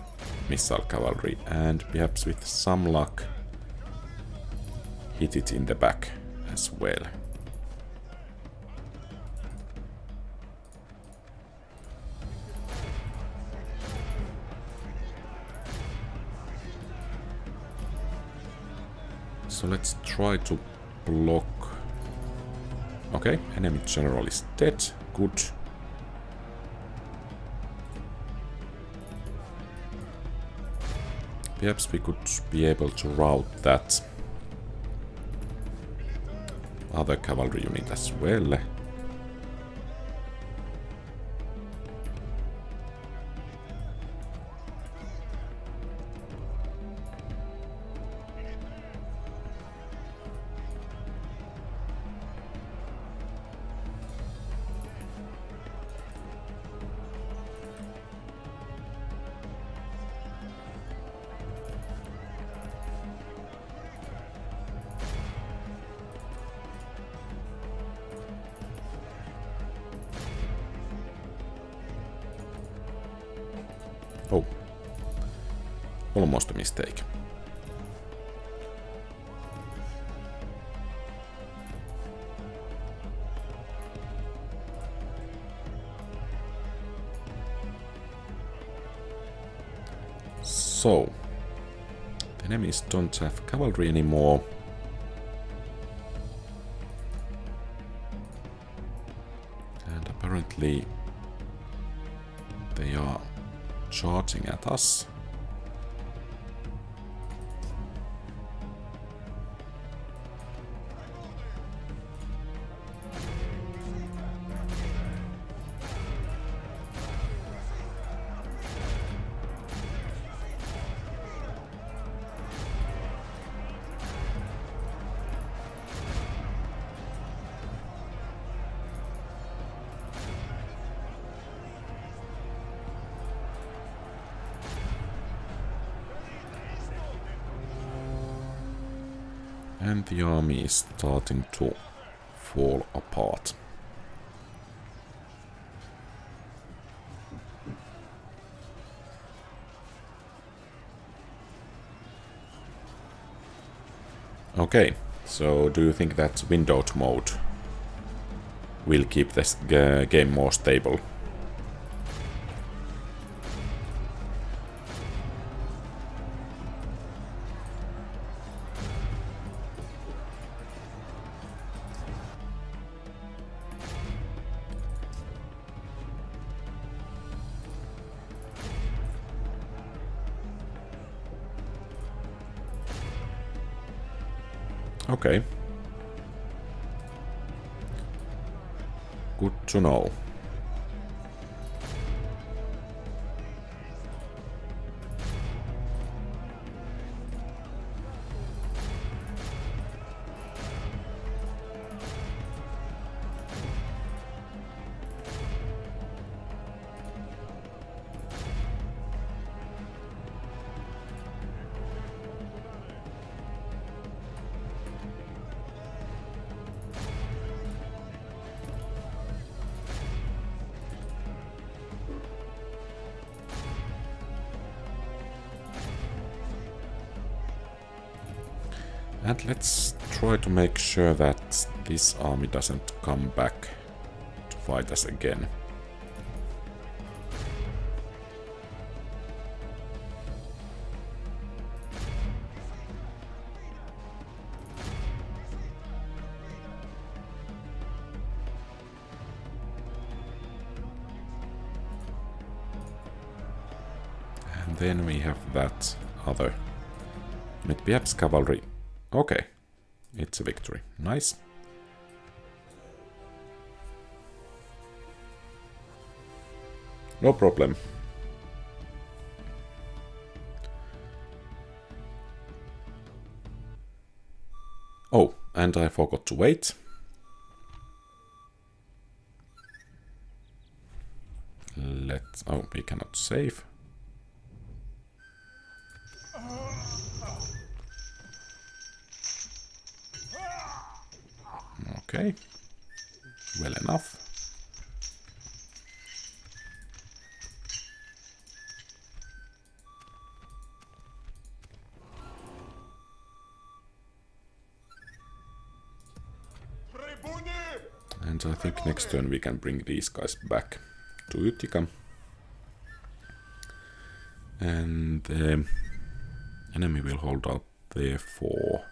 missile cavalry and perhaps with some luck hit it in the back as well. So let's try to block. Okay, enemy general is dead. Good. Perhaps we could be able to route that other cavalry unit as well. Oh, almost a mistake. So, the enemies don't have cavalry anymore. And apparently they are charging at us. And the army is starting to fall apart. Okay, so do you think that windowed mode will keep this game more stable? Okay. Good to know. And let's try to make sure that this army doesn't come back to fight us again. And then we have that other unit, perhaps cavalry. Okay, it's a victory. Nice. No problem. Oh, and I forgot to wait. Oh, we cannot save. Okay, well enough. And I think next turn we can bring these guys back to Utica. And the enemy will hold out there for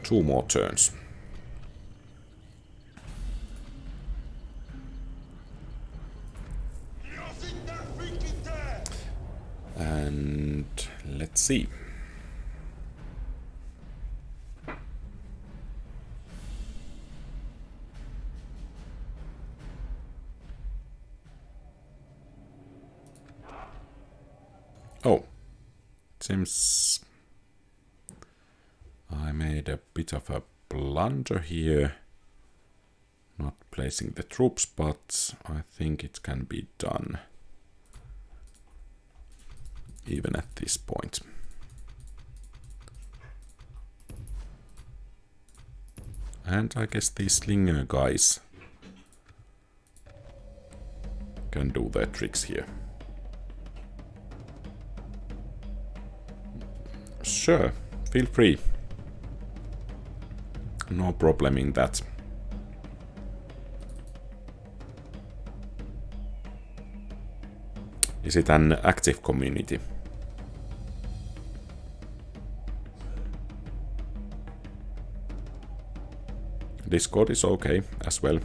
2 more turns. And let's see. Oh, seems I made a bit of a blunder here, not placing the troops, but I think it can be done even at this point. And I guess these slinger guys can do their tricks here. Sure, feel free. No problem in that. Is it an active community? Discord is okay as well.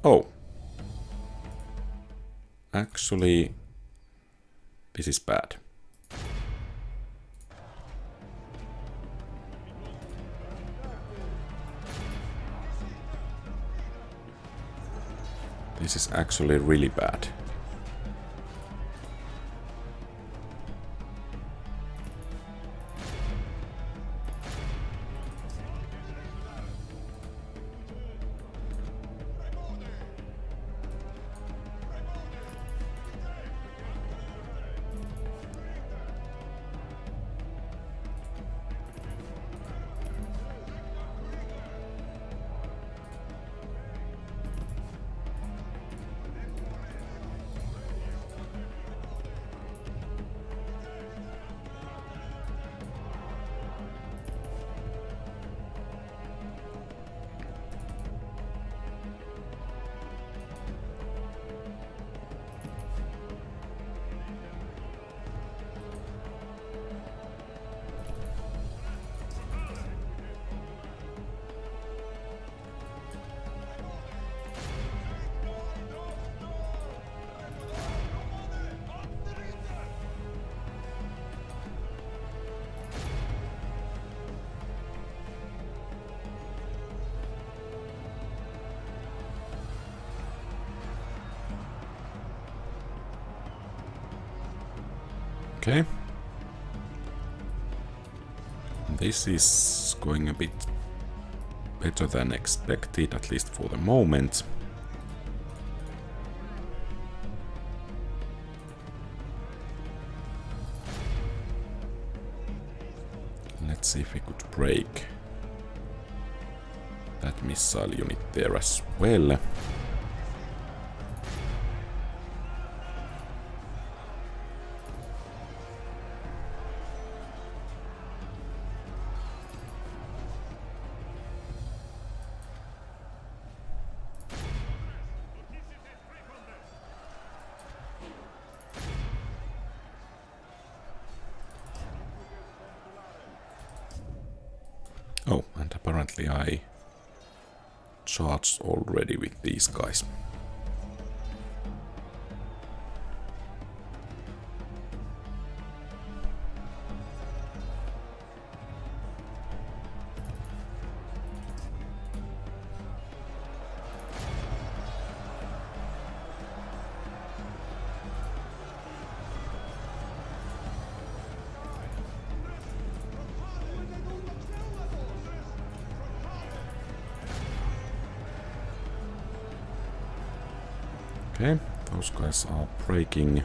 Oh. Actually, this is bad. This is actually really bad. Okay. This is going a bit better than expected, at least for the moment. Let's see if we could break that missile unit there as well. Oh, and apparently I charged already with these guys. Okay, those guys are breaking.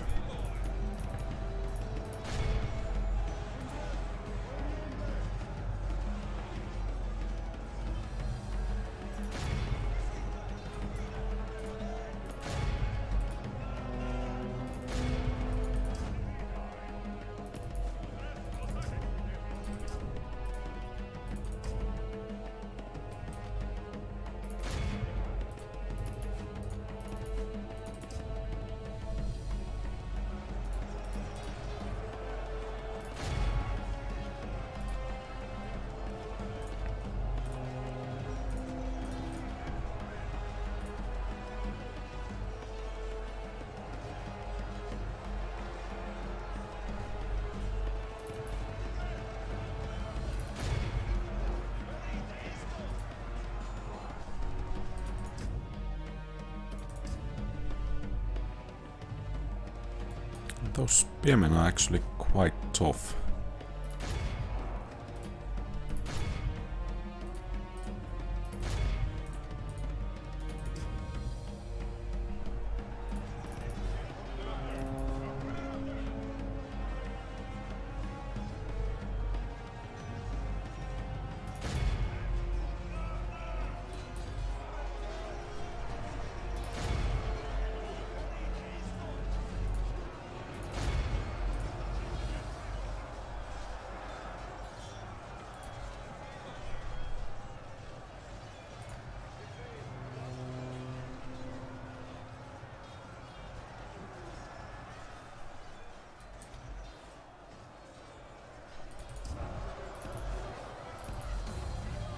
Those spearmen are actually quite tough.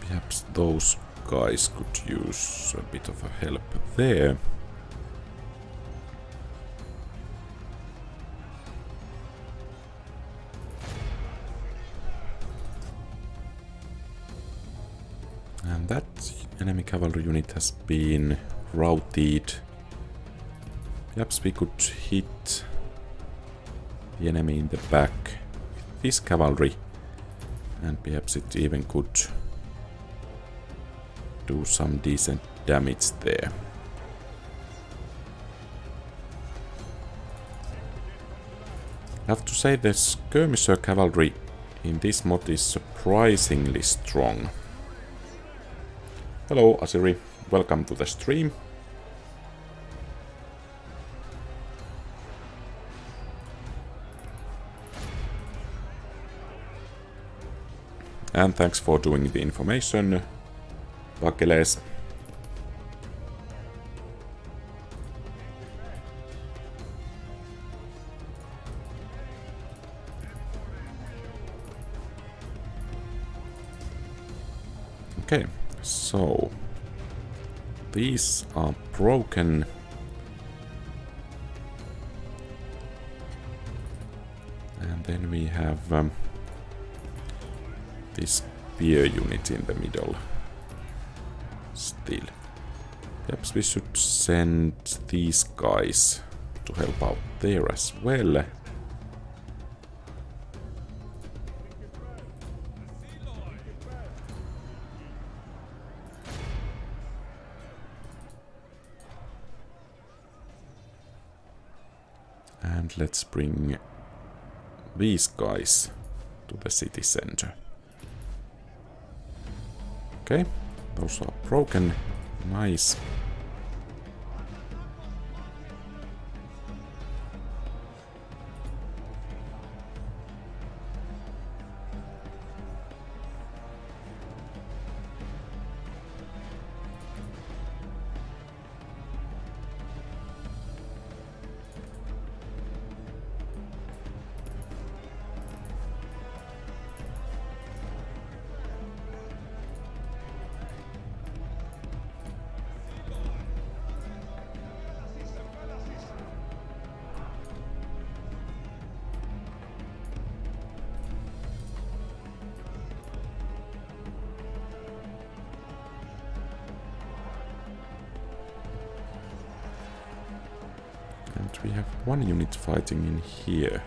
Perhaps those guys could use a bit of a help there. And that enemy cavalry unit has been routed. Perhaps we could hit the enemy in the back with this cavalry, and perhaps it even could do some decent damage there. I have to say the skirmisher cavalry in this mod is surprisingly strong. Hello Asiri, welcome to the stream. And thanks for doing the information, Bakeles. Okay, so these are broken. And then we have this spear unit in the middle. Still. Perhaps we should send these guys to help out there as well. And let's bring these guys to the city center. Okay, those are broken. Nice. We have one unit fighting in here.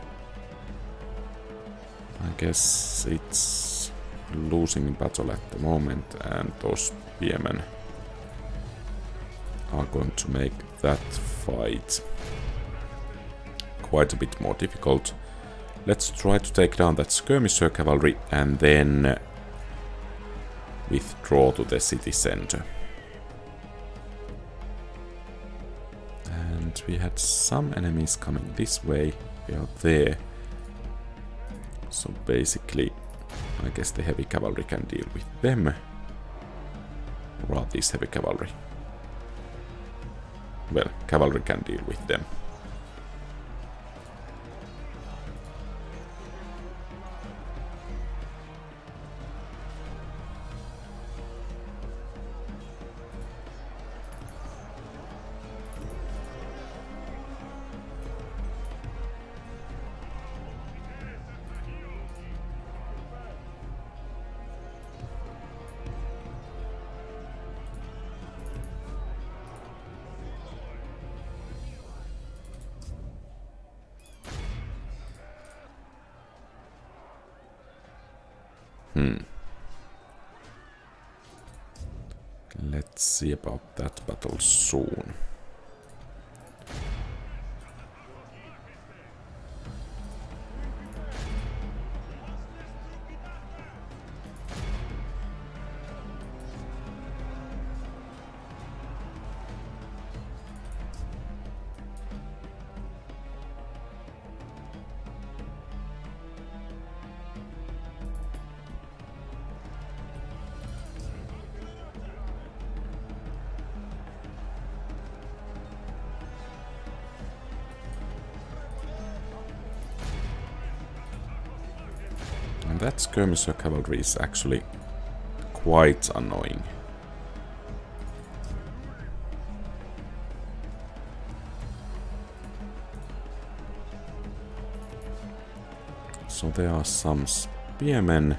I guess it's losing battle at the moment, and those spearmen are going to make that fight quite a bit more difficult. Let's try to take down that skirmisher cavalry and then withdraw to the city center. We had some enemies coming this way. We are there. So basically, I guess the heavy cavalry can deal with them. Or are these heavy cavalry? Well, cavalry can deal with them. Let's see about that battle soon. And that skirmisher cavalry is actually quite annoying. So there are some spearmen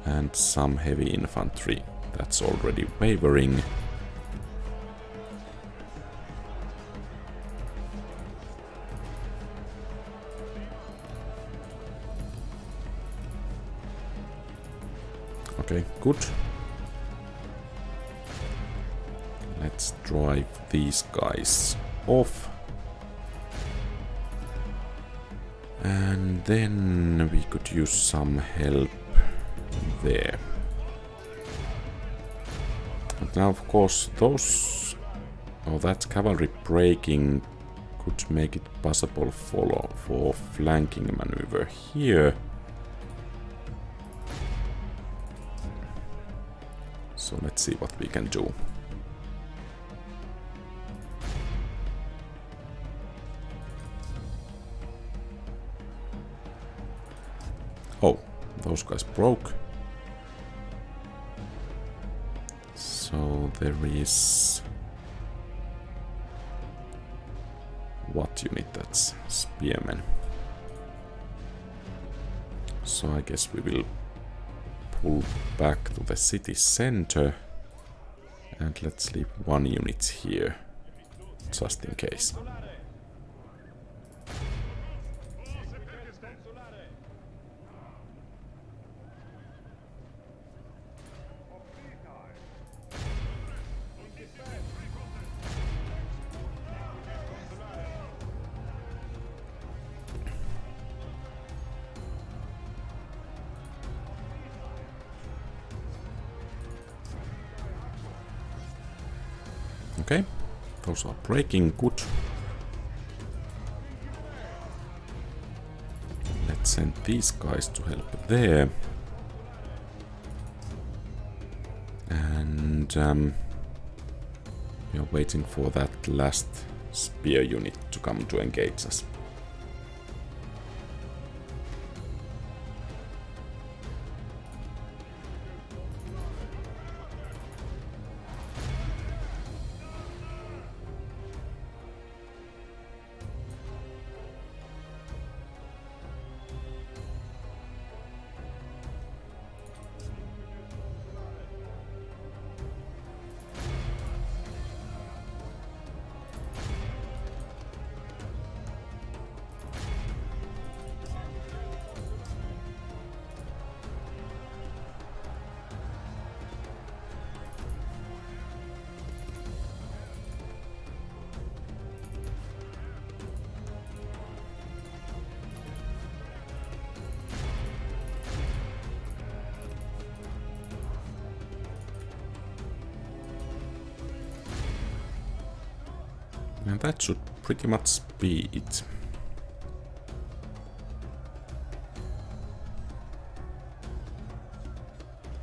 and some heavy infantry that's already wavering. Okay, good. Let's drive these guys off. And then we could use some help there. And now, of course, that cavalry breaking could make it possible for flanking maneuver here. So let's see what we can do. Oh, those guys broke. So there is... What unit? That's spearmen. So I guess we will pull back to the city center. And let's leave one unit here, just in case. Okay, those are breaking good. Let's send these guys to help there. And we are waiting for that last spear unit to come to engage us. And that should pretty much be it.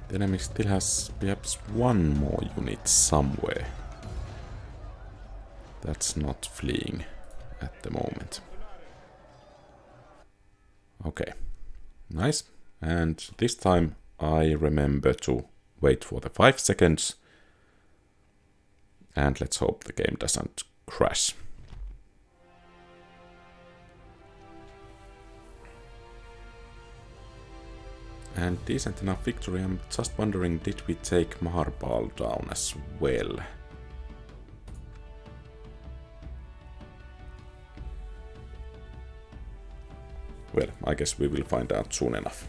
The enemy still has perhaps one more unit somewhere. That's not fleeing at the moment. Okay, nice. And this time I remember to wait for the 5 seconds. And let's hope the game doesn't crash. And decent enough victory. I'm just wondering, did we take Maharbal down as well? Well, I guess we will find out soon enough.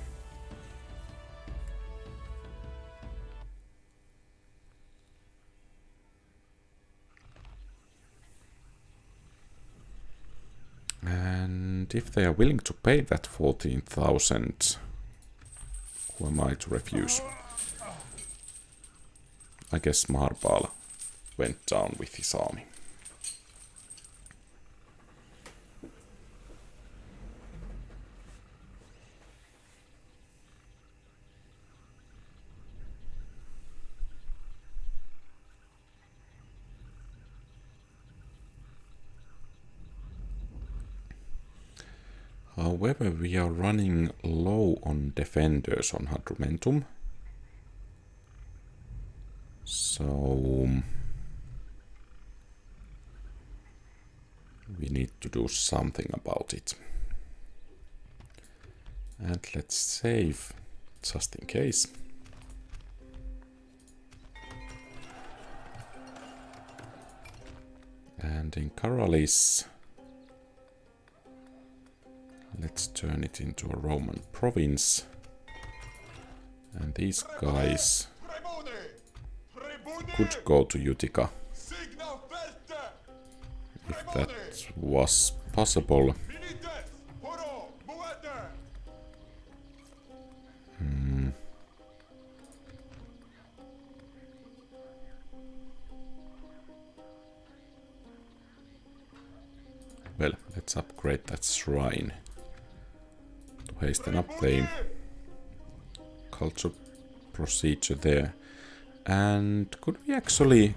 And if they are willing to pay that 14,000, who am I to refuse? I guess Marbal went down with his army. However, we are running low on defenders on Hadrumentum. So we need to do something about it. And let's save just in case. And in Karalis, let's turn it into a Roman province. And these guys could go to Utica if that was possible. Well, let's upgrade that shrine to hasten up the culture procedure there. And could we actually...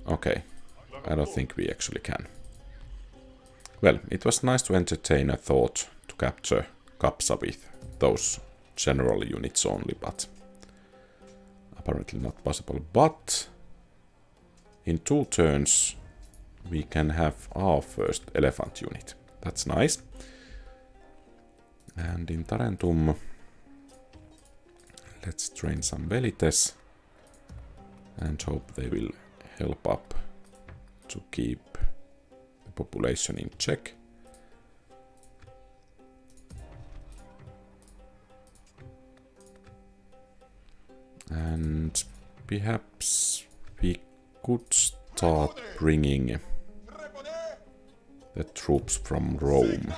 Okay, I don't think we actually can. Well, it was nice to entertain a thought to capture Capsa with those general units only, but apparently not possible. But in 2 turns we can have our first elephant unit. That's nice. And in Tarentum, let's train some Velites and hope they will help up to keep the population in check. And perhaps we could start bringing the troops from Rome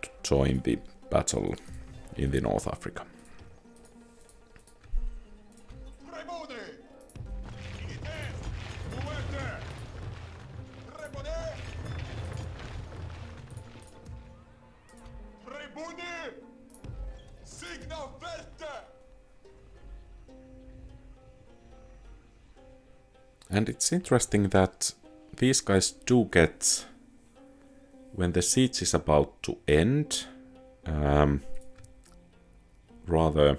to join the battle in the North Africa. And it's interesting that these guys do get, when the siege is about to end, rather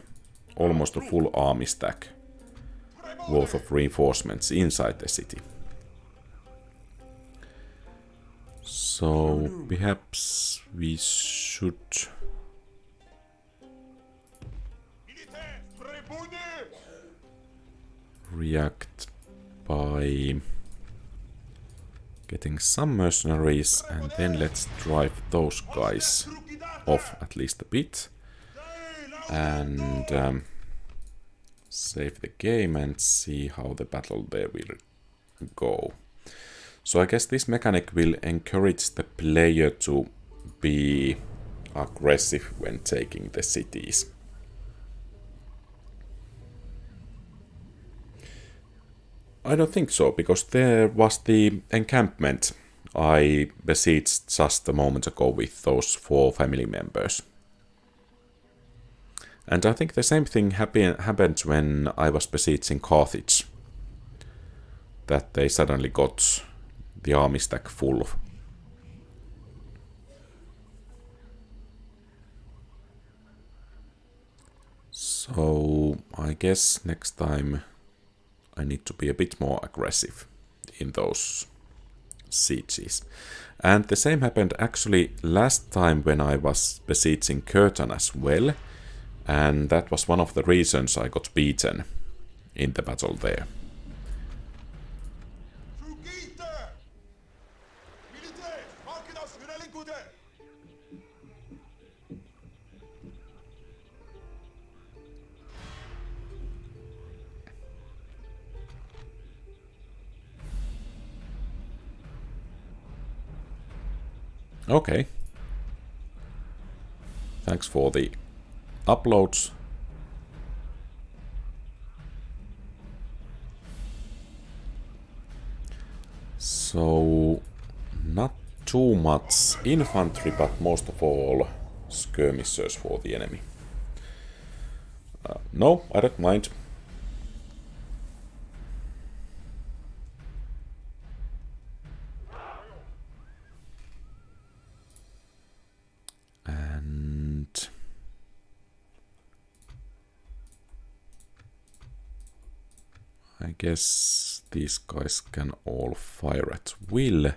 almost a full army stack worth of reinforcements inside the city. So perhaps we should react by getting some mercenaries, and then let's drive those guys off at least a bit and save the game and see how the battle there will go. So I guess this mechanic will encourage the player to be aggressive when taking the cities. I don't think so, because there was the encampment I besieged just a moment ago with those 4 family members. And I think the same thing happened when I was besieging Carthage. That they suddenly got the army stack full. So I guess next time I need to be a bit more aggressive in those sieges. And the same happened actually last time when I was besieging Curtain as well. And that was one of the reasons I got beaten in the battle there. Okay. Thanks for the uploads. So, not too much infantry, but most of all skirmishers for the enemy. No, I don't mind. And I guess these guys can all fire at will.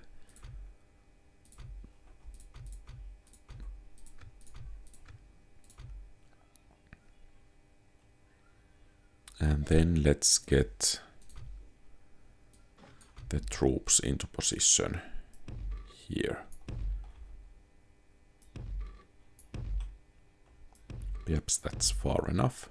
And then let's get the troops into position here. Yep, that's far enough.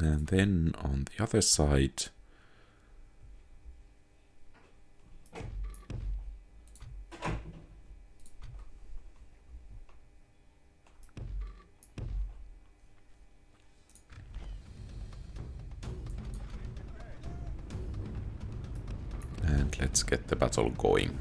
And then on the other side, and let's get the battle going.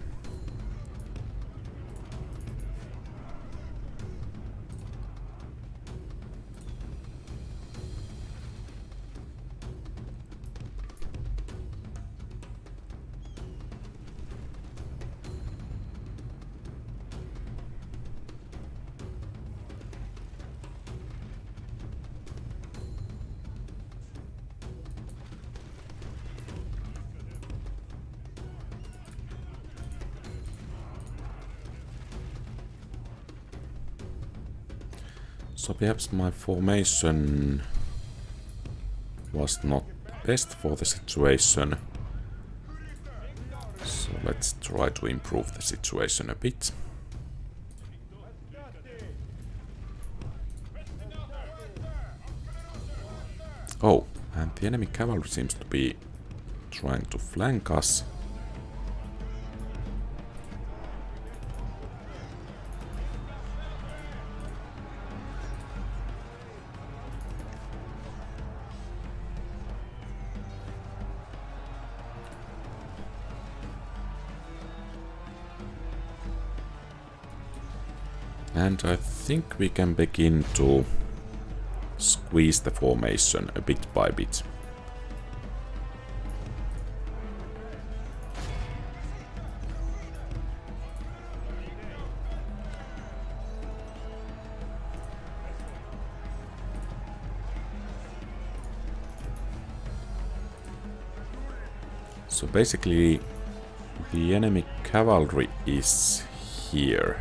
So perhaps my formation was not best for the situation. So let's try to improve the situation a bit. Oh, and the enemy cavalry seems to be trying to flank us. And I think we can begin to squeeze the formation a bit by bit. So basically, the enemy cavalry is here.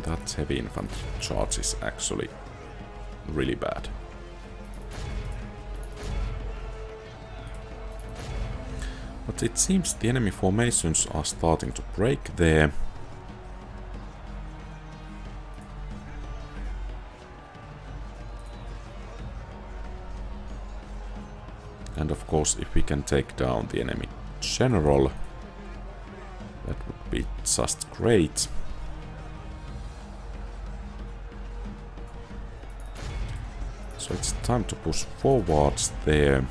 That heavy infantry charge is actually really bad. But it seems the enemy formations are starting to break there. And of course, if we can take down the enemy general, that would be just great. So it's time to push forwards there.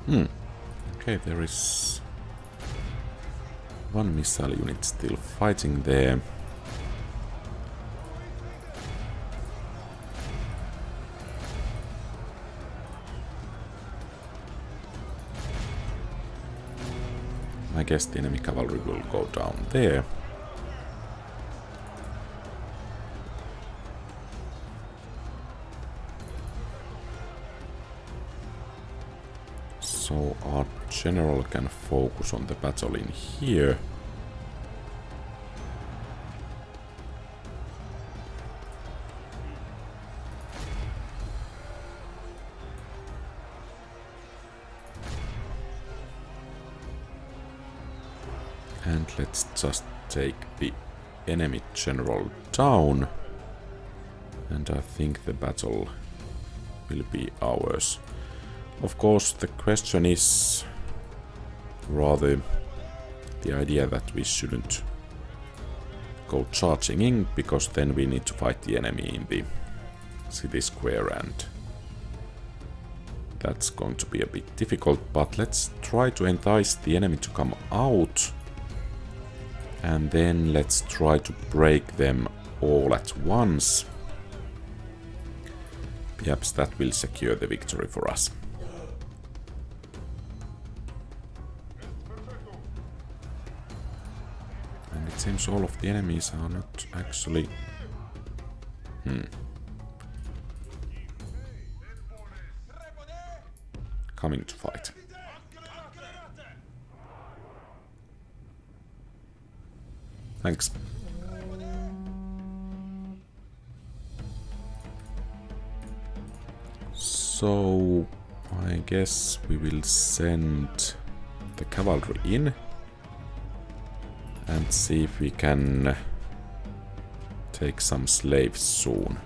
Okay, there is one missile unit still fighting there. I guess the enemy cavalry will go down there. So our general can focus on the battle in here. And let's just take the enemy general down. And I think the battle will be ours. Of course, the question is rather the idea that we shouldn't go charging in, because then we need to fight the enemy in the city square, and that's going to be a bit difficult. But let's try to entice the enemy to come out, and then let's try to break them all at once. Perhaps that will secure the victory for us. And it seems all of the enemies are not actually... coming to fight. Thanks. So I guess we will send the cavalry in and see if we can take some slaves soon.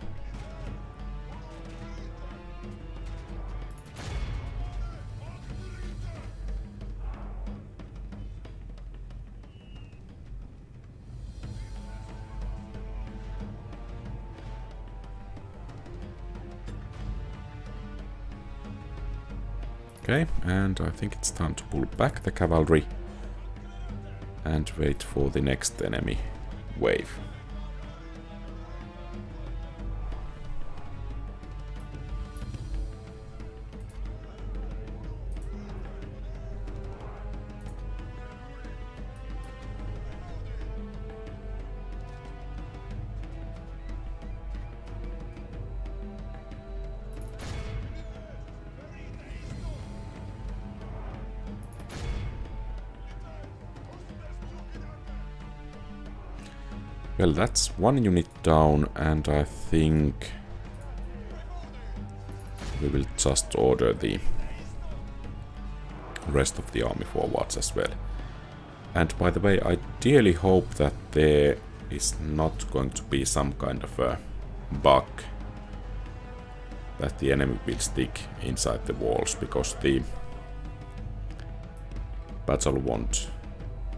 Okay, and I think it's time to pull back the cavalry and wait for the next enemy wave. Well, that's one unit down, and I think we will just order the rest of the army forwards as well. And by the way, I dearly hope that there is not going to be some kind of a bug that the enemy will stick inside the walls, because the battle won't...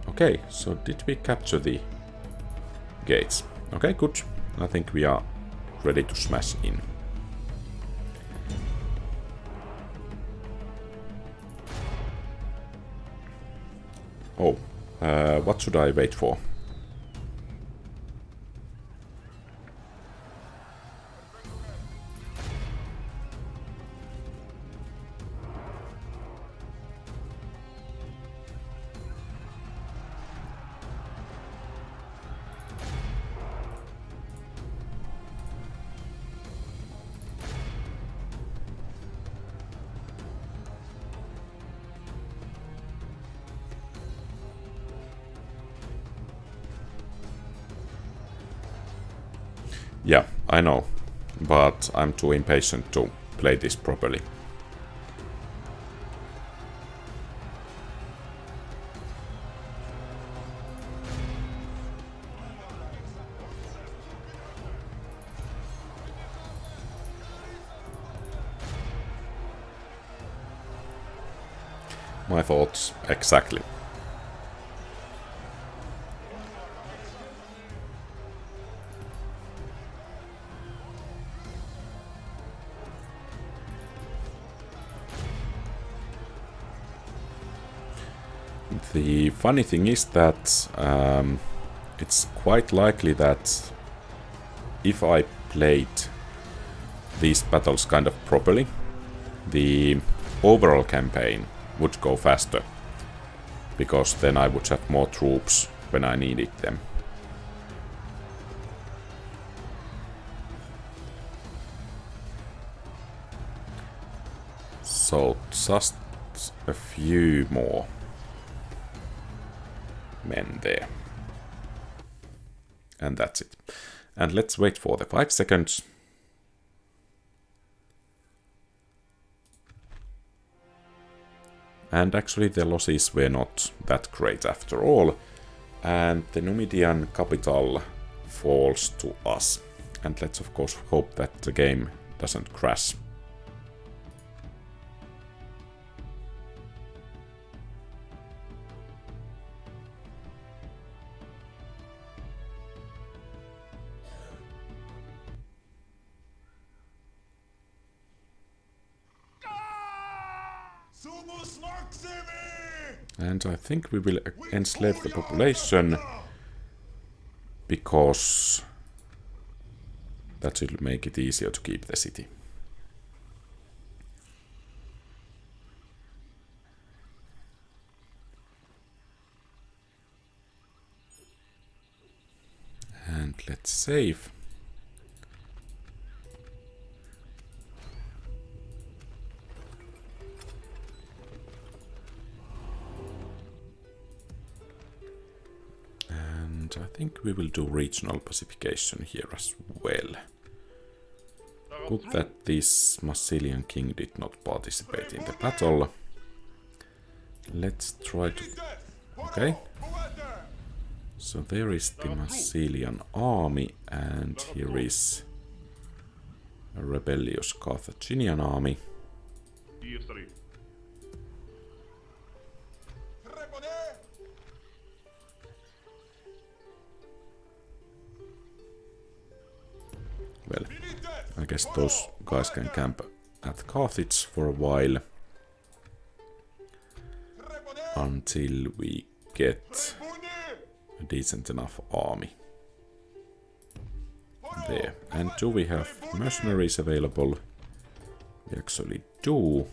Okay, so did we capture the gates? Okay, good. I think we are ready to smash in. Oh, what should I wait for? Yeah, I know, but I'm too impatient to play this properly. My thoughts, exactly. The funny thing is that it's quite likely that if I played these battles kind of properly, the overall campaign would go faster, because then I would have more troops when I needed them. So just a few more men there. And that's it. And let's wait for the 5 seconds. And actually the losses were not that great after all. And the Numidian capital falls to us. And let's of course hope that the game doesn't crash. And I think we will enslave the population, because that will make it easier to keep the city. And let's save. I think we will do regional pacification here as well. Good that this Massilian king did not participate in the battle. Let's try to... Okay. So there is the Massilian army, and here is a rebellious Carthaginian army. Well, I guess those guys can camp at Carthage for a while until we get a decent enough army there. And do we have mercenaries available? We actually do.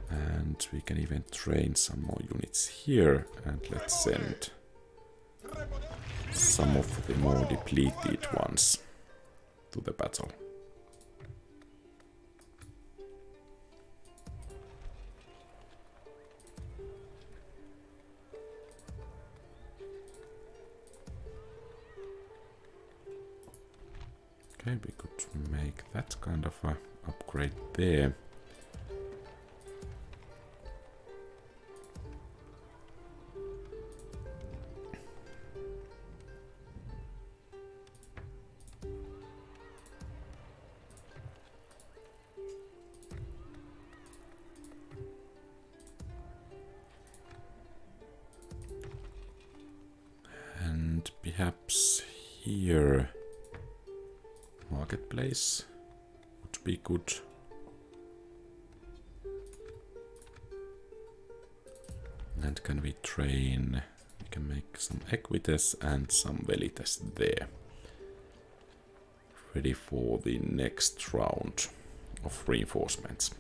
And we can even train some more units here, and let's send some of the more depleted ones to the battle. Okay, we could make that kind of a upgrade there. Perhaps here marketplace would be good. And can we train? We can make some equites and some velites there. Ready for the next round of reinforcements.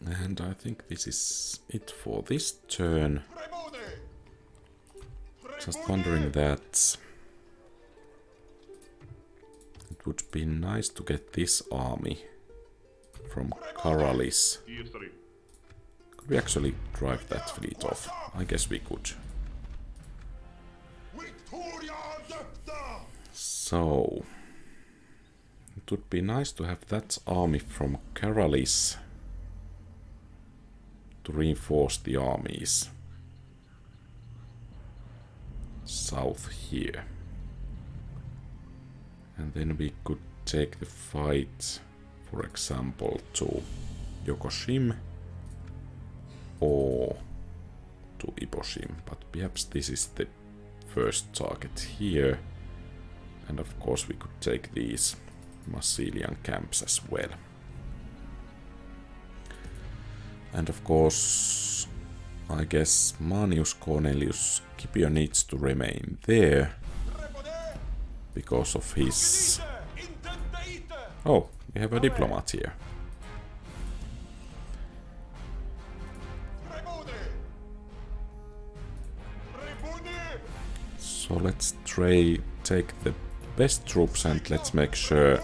And I think this is it for this turn. Just wondering that it would be nice to get this army from Karalis. Could we actually drive that fleet off? I guess we could. So it would be nice to have that army from Karalis to reinforce the armies south here. And then we could take the fight, for example, to Yokoshim or to Iboshim. But perhaps this is the first target here. And of course we could take these Massilian camps as well. And of course, I guess Manius Cornelius Scipio needs to remain there because of his... Oh, we have a diplomat here. So let's take the best troops and let's make sure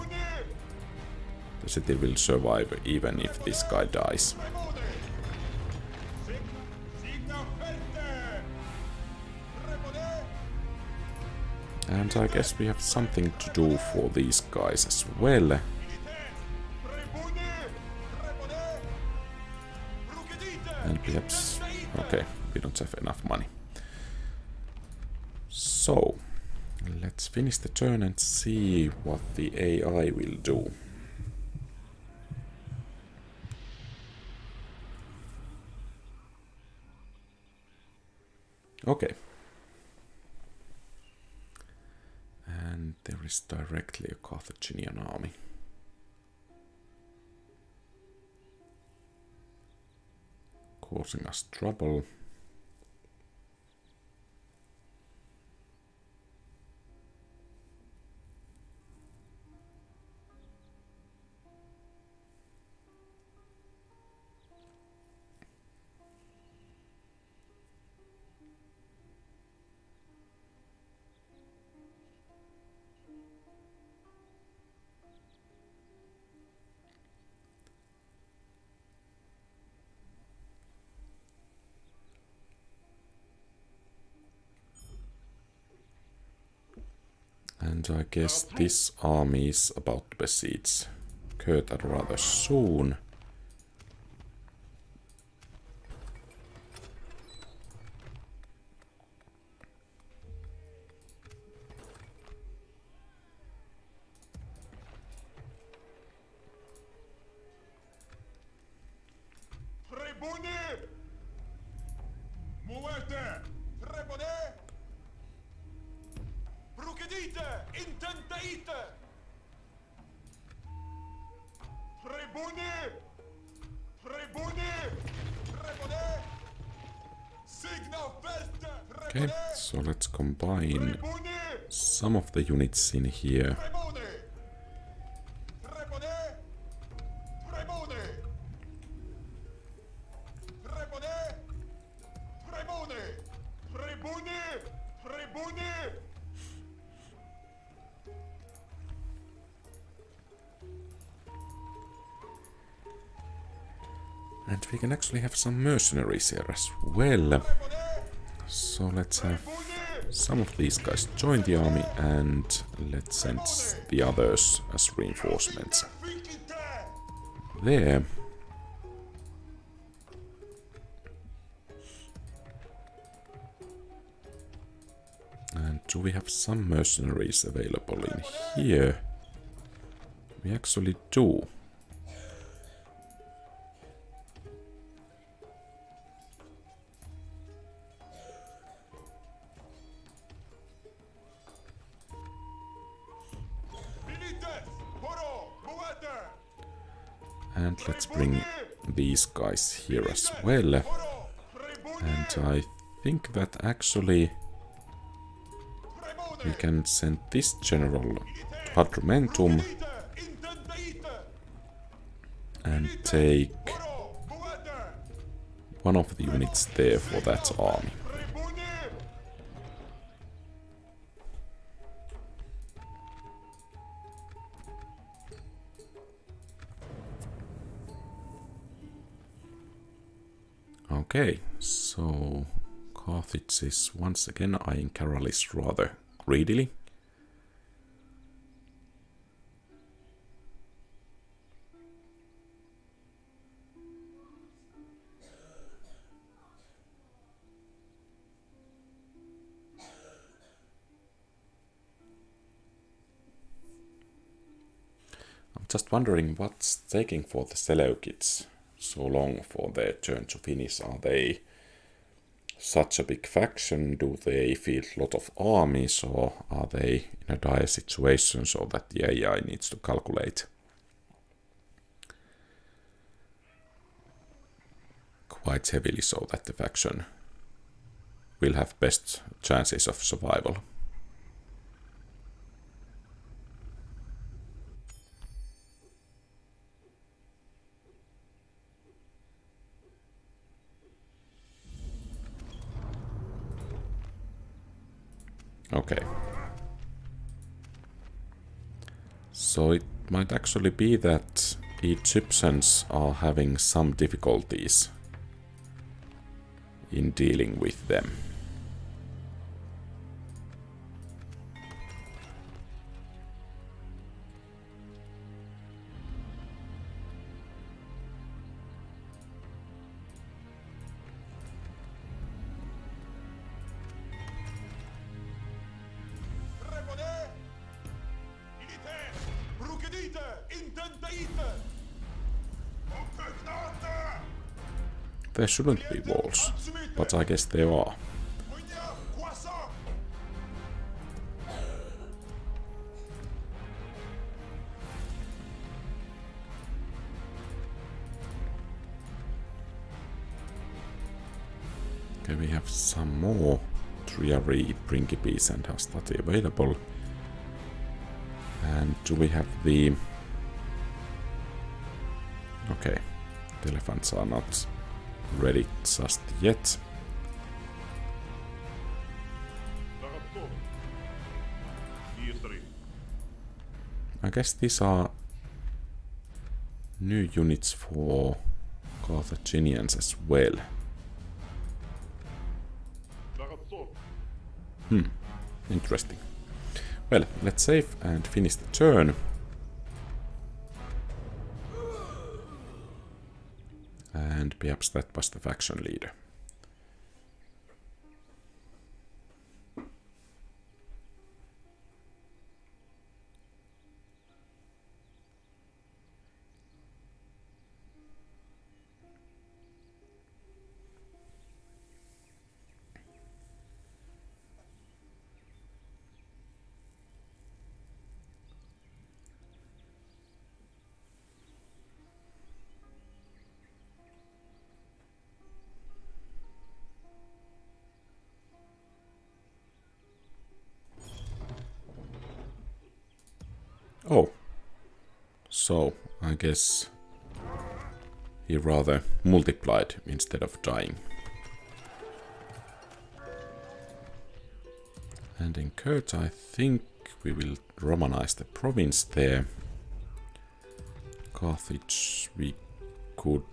the city will survive even if this guy dies. And I guess we have something to do for these guys as well. And perhaps... okay, we don't have enough money. So, let's finish the turn and see what the AI will do. Okay. And there is directly a Carthaginian army. Causing us trouble. And I guess this army is about to besiege Carthage rather soon. Okay, so let's combine some of the units in here. And we can actually have some mercenaries here as well. So let's have some of these guys join the army and let's send the others as reinforcements. There. And do we have some mercenaries available in here? We actually do. And let's bring these guys here as well. And I think that actually we can send this general to Hadrumentum and take one of the units there for that army. Okay, so Carthage is once again eyeing Caralis rather greedily. I'm just wondering what's taking for the Seleucids so long for their turn to finish. Are they such a big faction? Do they field a lot of armies, or are they in a dire situation so that the AI needs to calculate quite heavily so that the faction will have best chances of survival? Okay. So it might actually be that Egyptians are having some difficulties in dealing with them. There shouldn't be walls, but I guess there are. Okay, we have some more Triary, Principes and Hastati available. And do we have the... Okay, the elephants are not ready just yet. I guess these are new units for Carthaginians as well. Interesting. Well, let's save and finish the turn. And perhaps that was the faction leader. Oh, so I guess he rather multiplied instead of dying. And in Kurt, I think we will Romanize the province there. Carthage, we could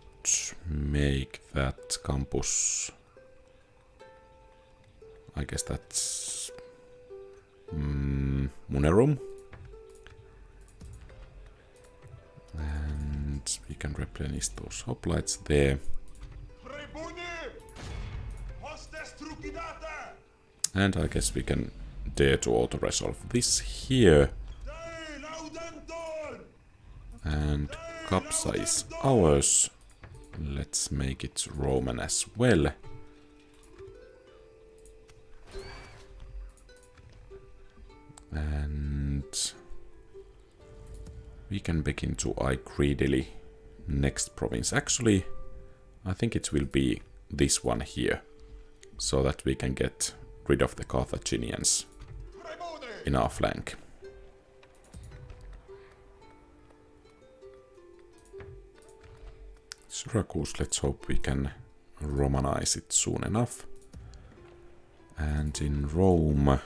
make that campus. I guess that's Munerum. And we can replenish those hoplites there. And I guess we can dare to auto-resolve this here. And Capsa is ours. Let's make it Roman as well. And we can begin to eye greedily next province. Actually, I think it will be this one here, so that we can get rid of the Carthaginians in our flank. Syracuse, let's hope we can Romanize it soon enough. And in Rome, I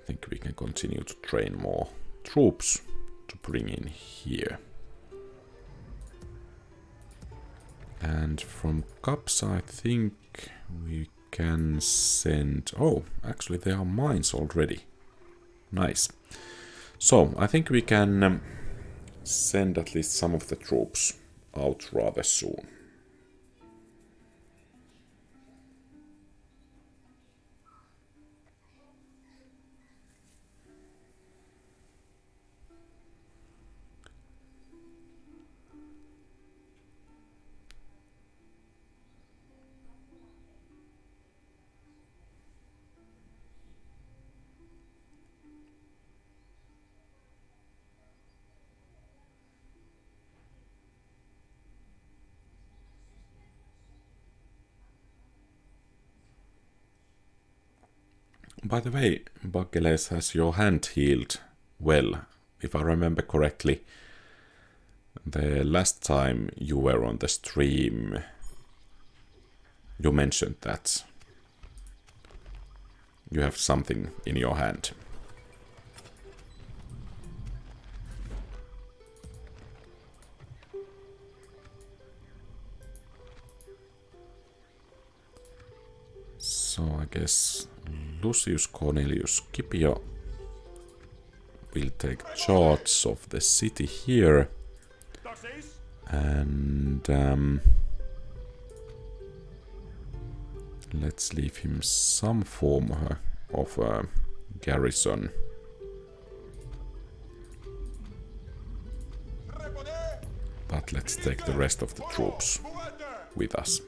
think we can continue to train more troops to bring in here. And from Capsa, I think we can send... Oh, actually there are mines already. Nice. So, I think we can send at least some of the troops out rather soon. By the way, Bakeles, has your hand healed well? If I remember correctly, the last time you were on the stream, you mentioned that you have something in your hand. So I guess Lucius Cornelius Scipio will take charge of the city here, and let's leave him some form of a garrison. But let's take the rest of the troops with us.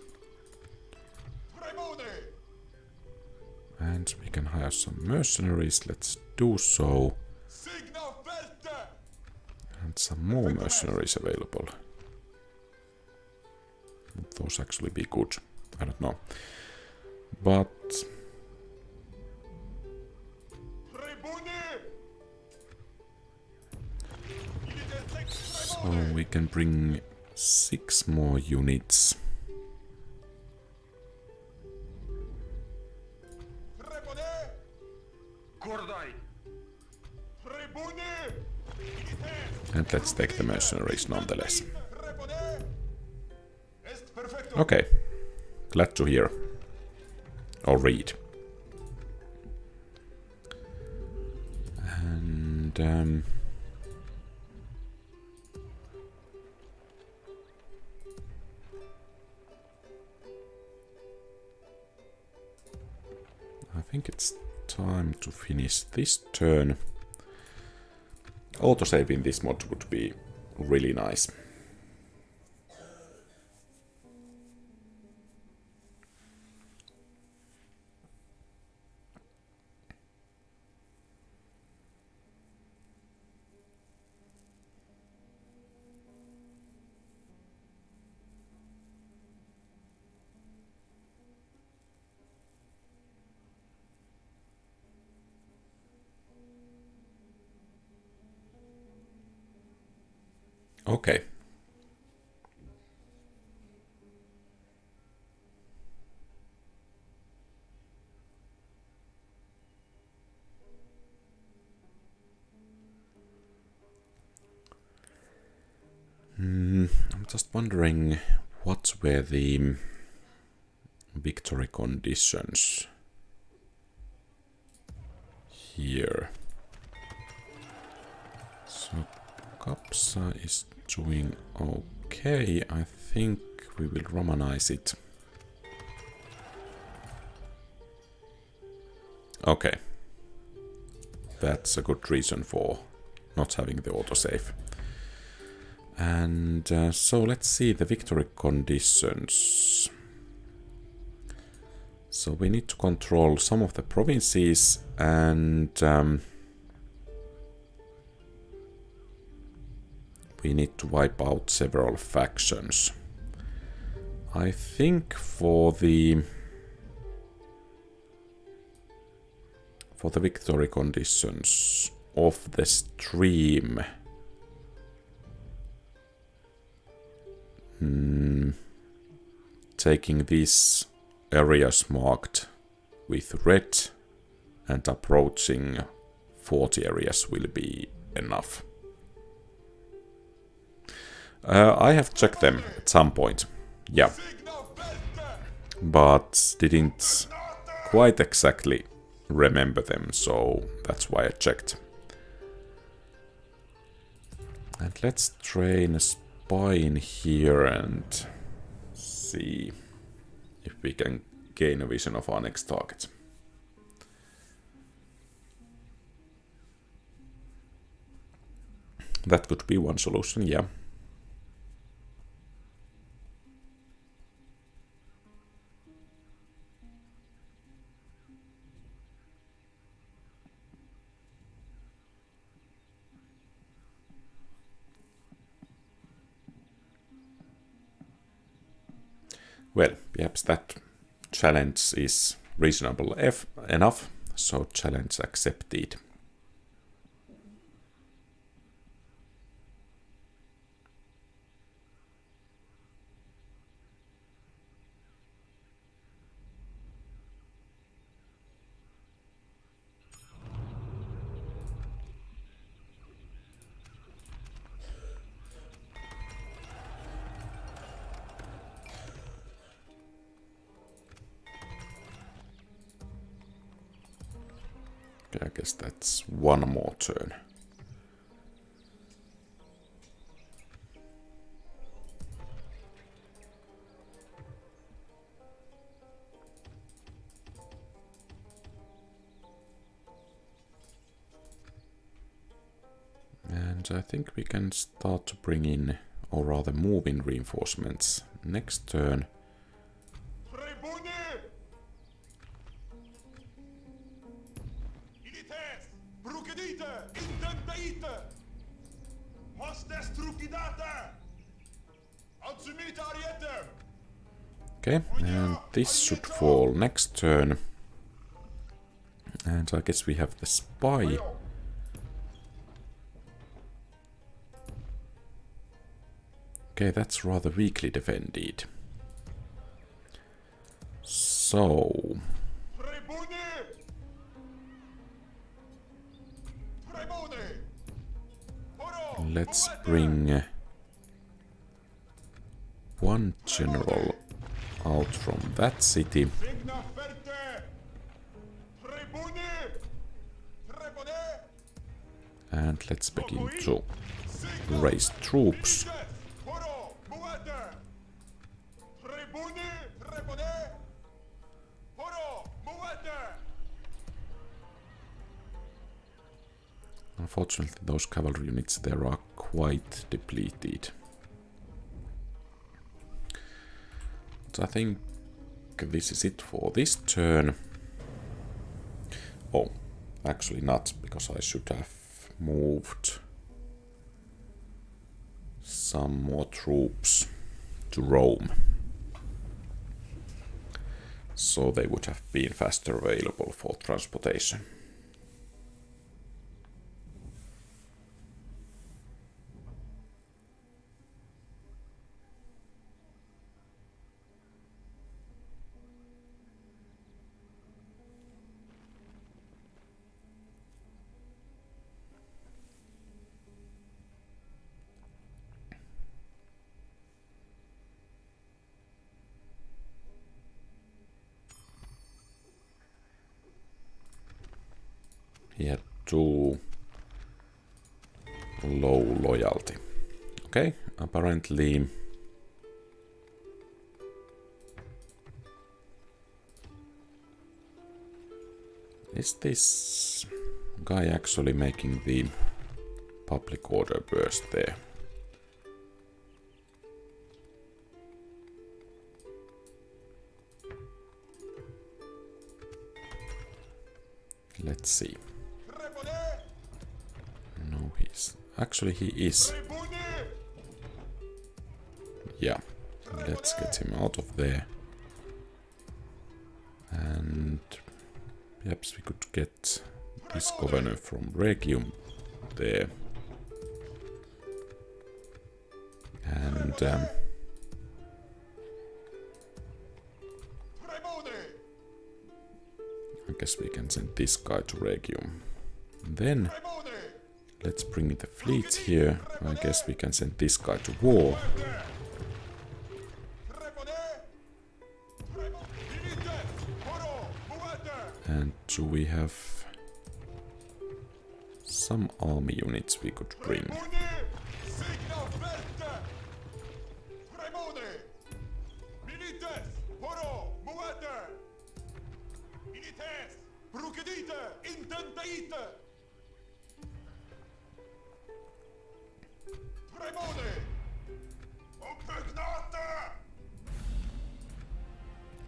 And we can hire some mercenaries, let's do so. And some more mercenaries available. Would those actually be good? I don't know. But so we can bring 6 more units. And let's take the mercenaries nonetheless. Okay, glad to hear. Or read. And I think it's time to finish this turn. Autosave in this mod would be really nice. Okay. I'm just wondering what were the victory conditions here. So Kapsa is doing okay. I think we will Romanize it. Okay. That's a good reason for not having the autosave. And so let's see the victory conditions. So we need to control some of the provinces, and we need to wipe out several factions. I think for the victory conditions of the stream, taking these areas marked with red and approaching 40 areas will be enough. I have checked them at some point, yeah, but didn't quite exactly remember them, so that's why I checked. And let's train a spy in here and see if we can gain a vision of our next target. That could be one solution, yeah. Well, perhaps that challenge is reasonable enough, so challenge accepted. Okay, I guess that's one more turn. And I think we can start to bring in, or rather move in reinforcements next turn. Okay, and this should fall next turn. And I guess we have the spy. Okay, that's rather weakly defended. So... let's bring one general out from that city. And let's begin to raise troops. Unfortunately, those cavalry units there are quite depleted. So I think this is it for this turn. Oh, actually not, because I should have moved some more troops to Rome. So they would have been faster available for transportation. He had too low loyalty. Okay, apparently is this guy actually making the public order burst there? Let's see. No, he's... actually he is. Yeah, let's get him out of there. And perhaps we could get this governor from Regium there. And I guess we can send this guy to Regium. And then let's bring the fleets here. I guess we can send this guy to war. And do we have some army units we could bring?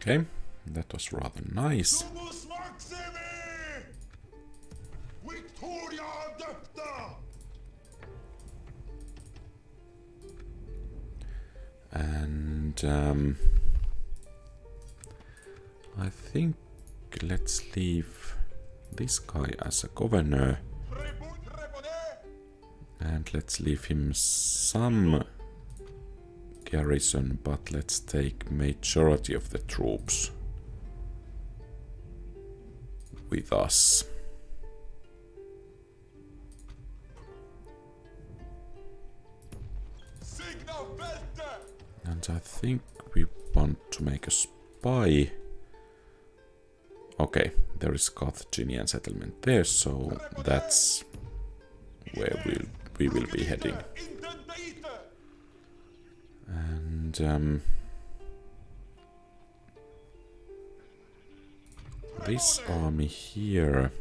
Okay, that was rather nice. And I think let's leave this guy as a governor. And let's leave him some garrison, but let's take majority of the troops with us. And I think we want to make a spy. Okay, there is Carthaginian settlement there, so that's where we will be heading. And this army here,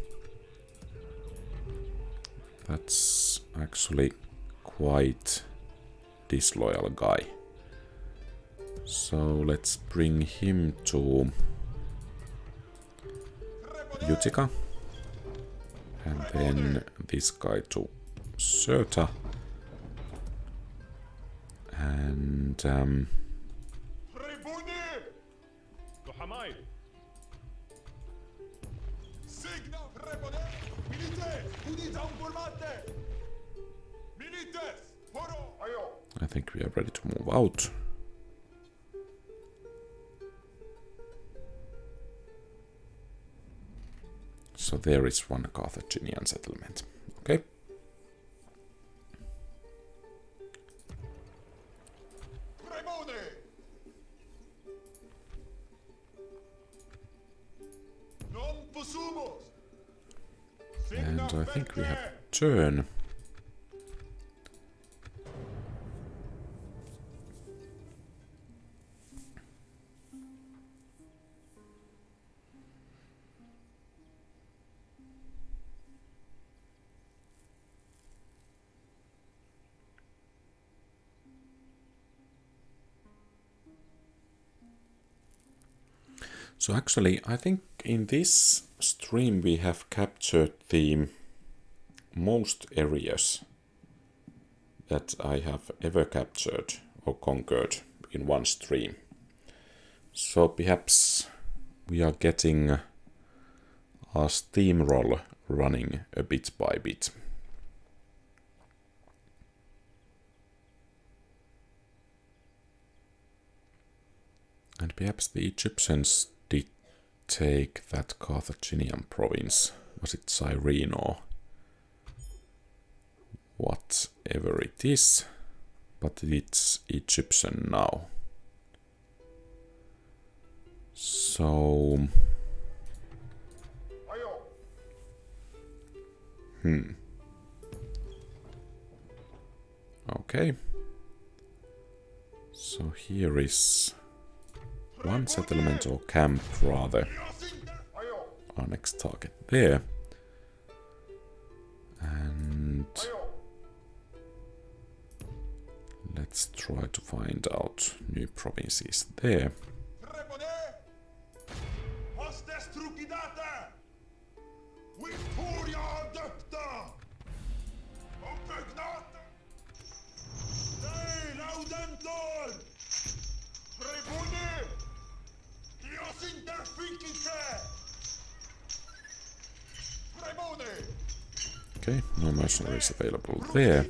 that's actually quite disloyal guy. So let's bring him to Utica, and then this guy to Cirta, and I think we are ready to move out. So there is one Carthaginian settlement. Okay. And I think we have turn. So actually, I think in this stream we have captured the most areas that I have ever captured or conquered in one stream. So perhaps we are getting our steamroll running a bit by bit. And perhaps the Egyptians did take that Carthaginian province. Was it Cyrene or whatever it is? But it's Egyptian now. So... Okay. So here is one settlement or camp rather. Our next target there. And let's try to find out new provinces there. Okay, no mercenaries available there.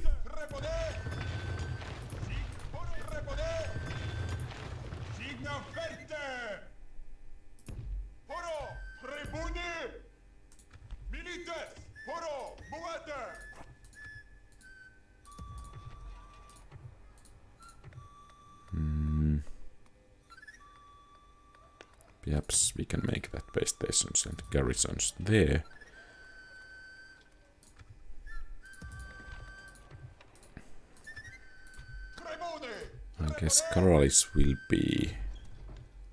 Perhaps we can make that base stations and garrisons there. I guess Karalis will be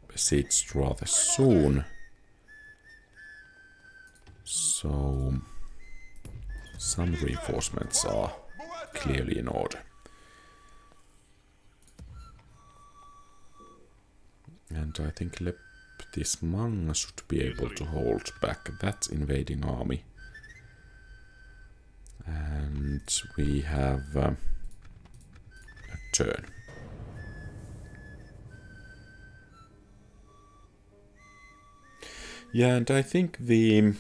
besieged rather soon. So some reinforcements are clearly in order. And I think Leptis should be able to hold back that invading army. And we have a turn. Yeah, and I think the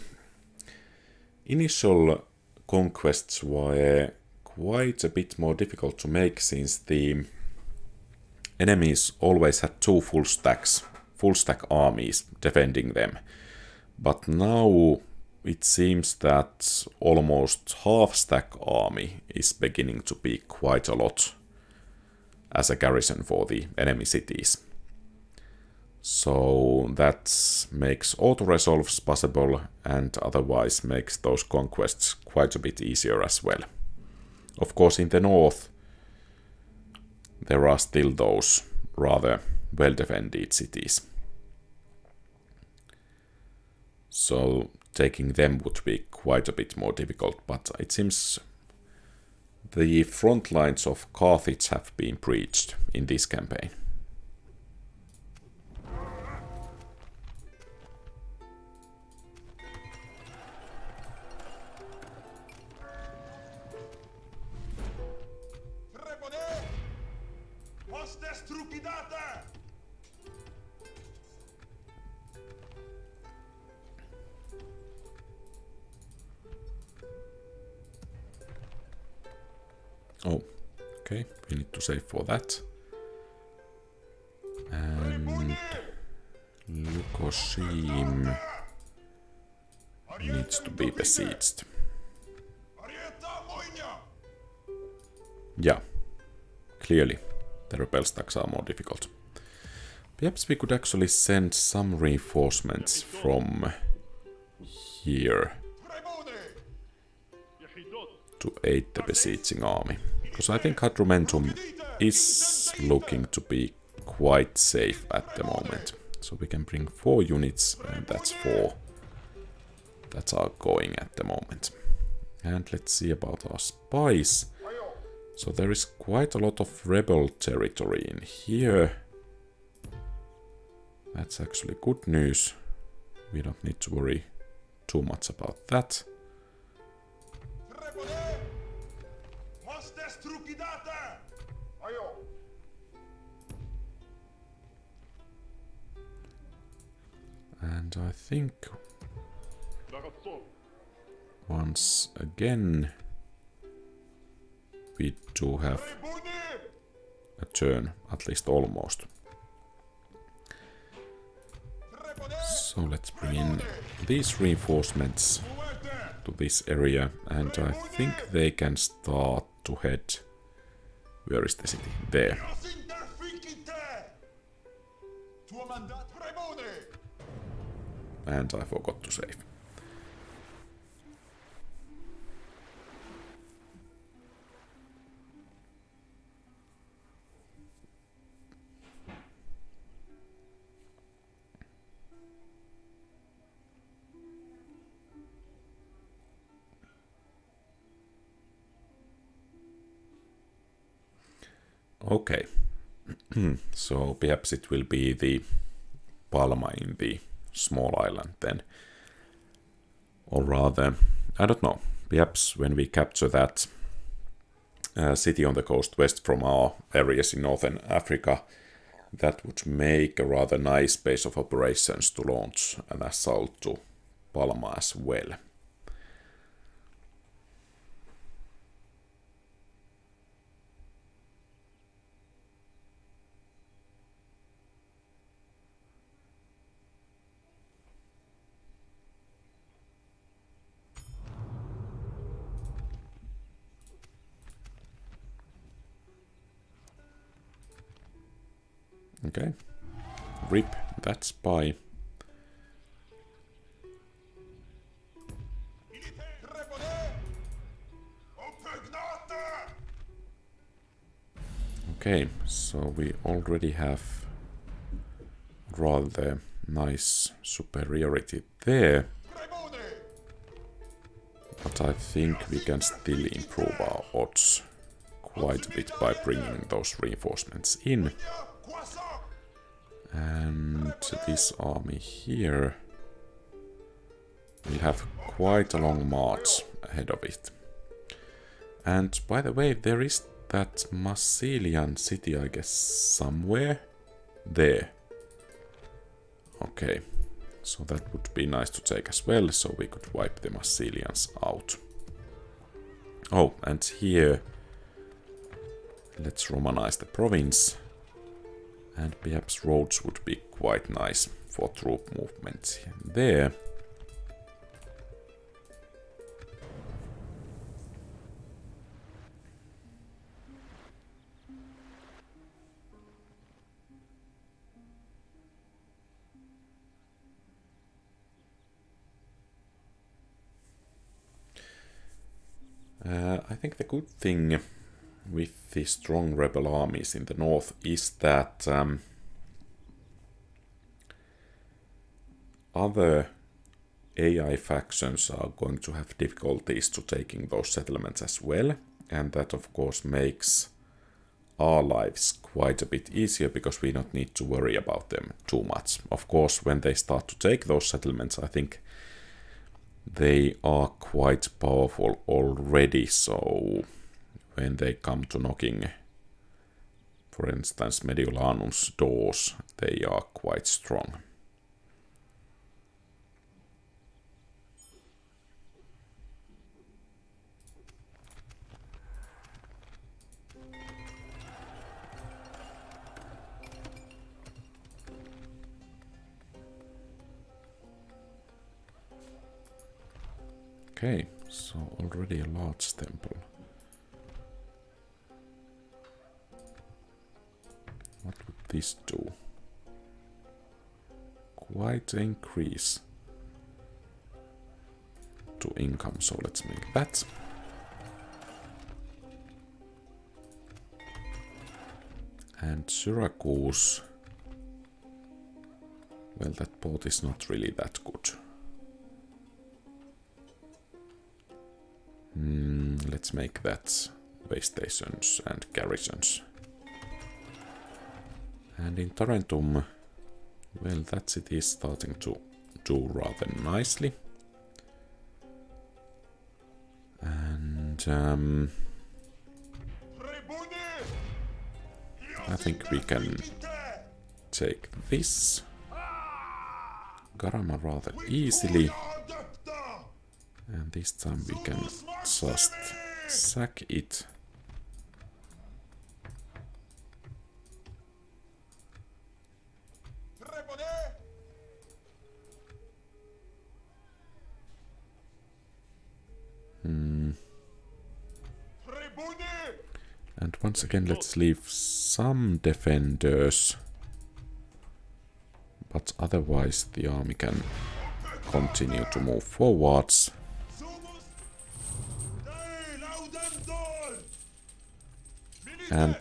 initial conquests were quite a bit more difficult to make since the enemies always had two full stack armies defending them. But now it seems that almost half stack army is beginning to be quite a lot as a garrison for the enemy cities. So that makes auto-resolves possible and otherwise makes those conquests quite a bit easier as well. Of course, in the north, there are still those rather well-defended cities. So taking them would be quite a bit more difficult, but it seems the front lines of Carthage have been breached in this campaign. Oh, okay, we need to save for that. And Lukoshim needs to be besieged. Yeah, clearly the rebel stacks are more difficult. Perhaps we could actually send some reinforcements from here to aid the besieging army. Because I think Hadrumentum is looking to be quite safe at the moment. So we can bring 4 units, and that's 4 that are going at the moment. And let's see about our spies. So there is quite a lot of rebel territory in here. That's actually good news. We don't need to worry too much about that. And I think once again we do have a turn, at least almost. So let's bring in these reinforcements to this area, and I think they can start to head. Where is the city? There. And I forgot to save. Okay, so perhaps it will be the Palma in the small island then. Or rather, I don't know, perhaps when we capture that city on the coast west from our areas in northern Africa, that would make a rather nice base of operations to launch an assault to Palma as well. Okay, rip that spy. Okay, so we already have rather nice superiority there. But I think we can still improve our odds quite a bit by bringing those reinforcements in. And this army here will have quite a long march ahead of it. And by the way, there is that Massilian city, I guess, somewhere there. Okay, So that would be nice to take as well, so we could wipe the Massilians out. Oh, and here, let's Romanize the province. And perhaps roads would be quite nice for troop movement there. I think the good thing with the strong rebel armies in the north is that other AI factions are going to have difficulties to taking those settlements as well, and that of course makes our lives quite a bit easier because we don't need to worry about them too much. Of course, when they start to take those settlements, I think they are quite powerful already, so when they come to knocking, for instance, Mediolanum's doors, they are quite strong. Okay, so already a large temple. What would this do? Quite an increase to income, so let's make that. And Syracuse, well, that port is not really that good. Let's make that way stations and garrisons. And in Tarentum, well, that city is starting to do rather nicely. And I think we can take this Garama rather easily. And this time we can just sack it. And once again, let's leave some defenders. But otherwise the army can continue to move forwards. And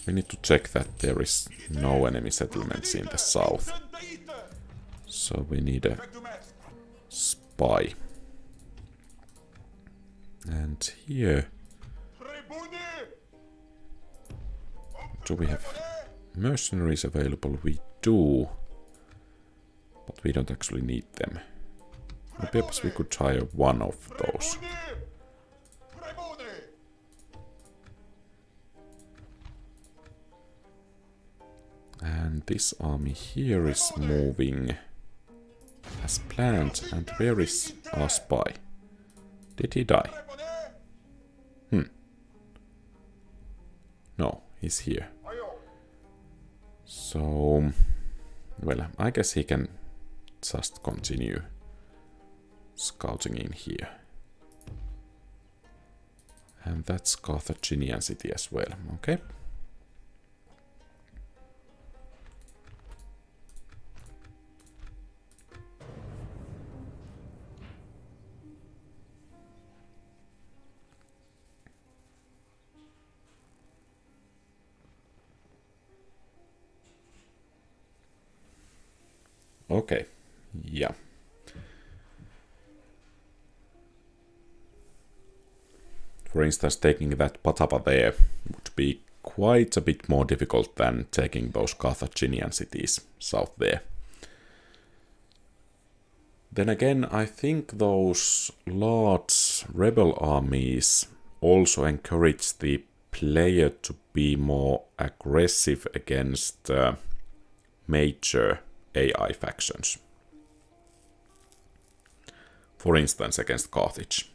we need to check that there is no enemy settlements in the south. So we need a spy. And here, do we have mercenaries available? We do, but we don't actually need them. Perhaps we could hire one of those. And this army here is moving as planned. And where is our spy? Did he die? No, he's here. So, well, I guess he can just continue scouting in here. And that's Carthaginian city as well, okay? Okay, yeah. For instance, taking that Patapa there would be quite a bit more difficult than taking those Carthaginian cities south there. Then again, I think those large rebel armies also encourage the player to be more aggressive against major AI factions. For instance, against Carthage.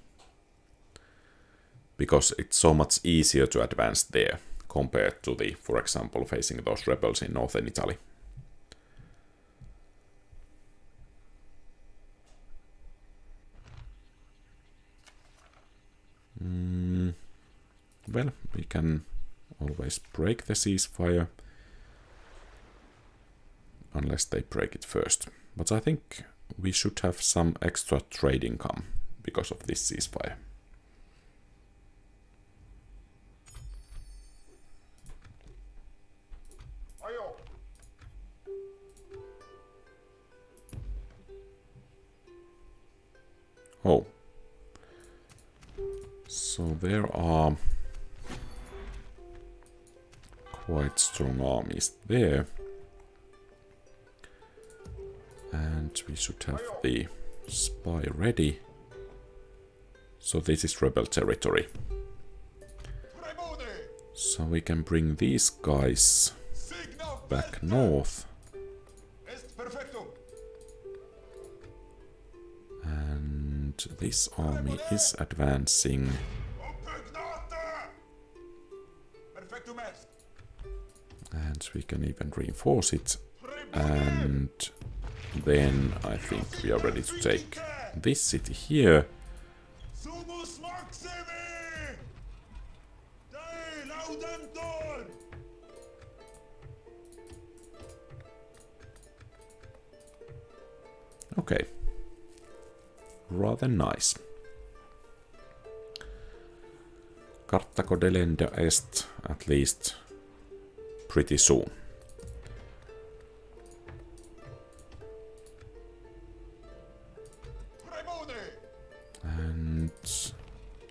Because it's so much easier to advance there compared to the, for example, facing those rebels in northern Italy. Well, we can always break the ceasefire. Unless they break it first. But I think we should have some extra trade income because of this ceasefire. Oh. So there are quite strong armies there. And we should have the spy ready. So this is rebel territory. So we can bring these guys back north. And this army is advancing. And we can even reinforce it. And then I think we are ready to take this city here. Okay. Rather nice. Carthago delenda est at least pretty soon. And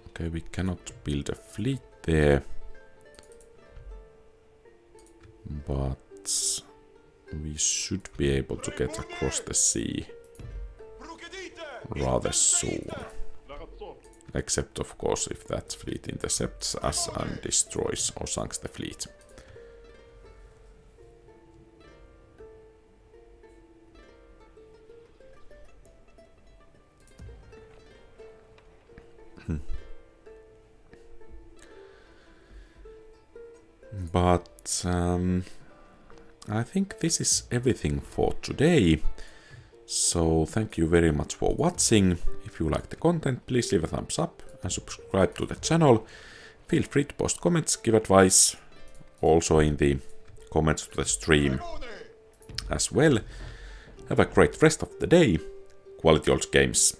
okay, we cannot build a fleet there, but we should be able to get across the sea rather soon. Except, of course, if that fleet intercepts us and destroys or sinks the fleet. But I think this is everything for today. So thank you very much for watching. If you like the content, please leave a thumbs up and subscribe to the channel. Feel free to post comments, give advice, also in the comments to the stream as well. Have a great rest of the day. QualityOldGames.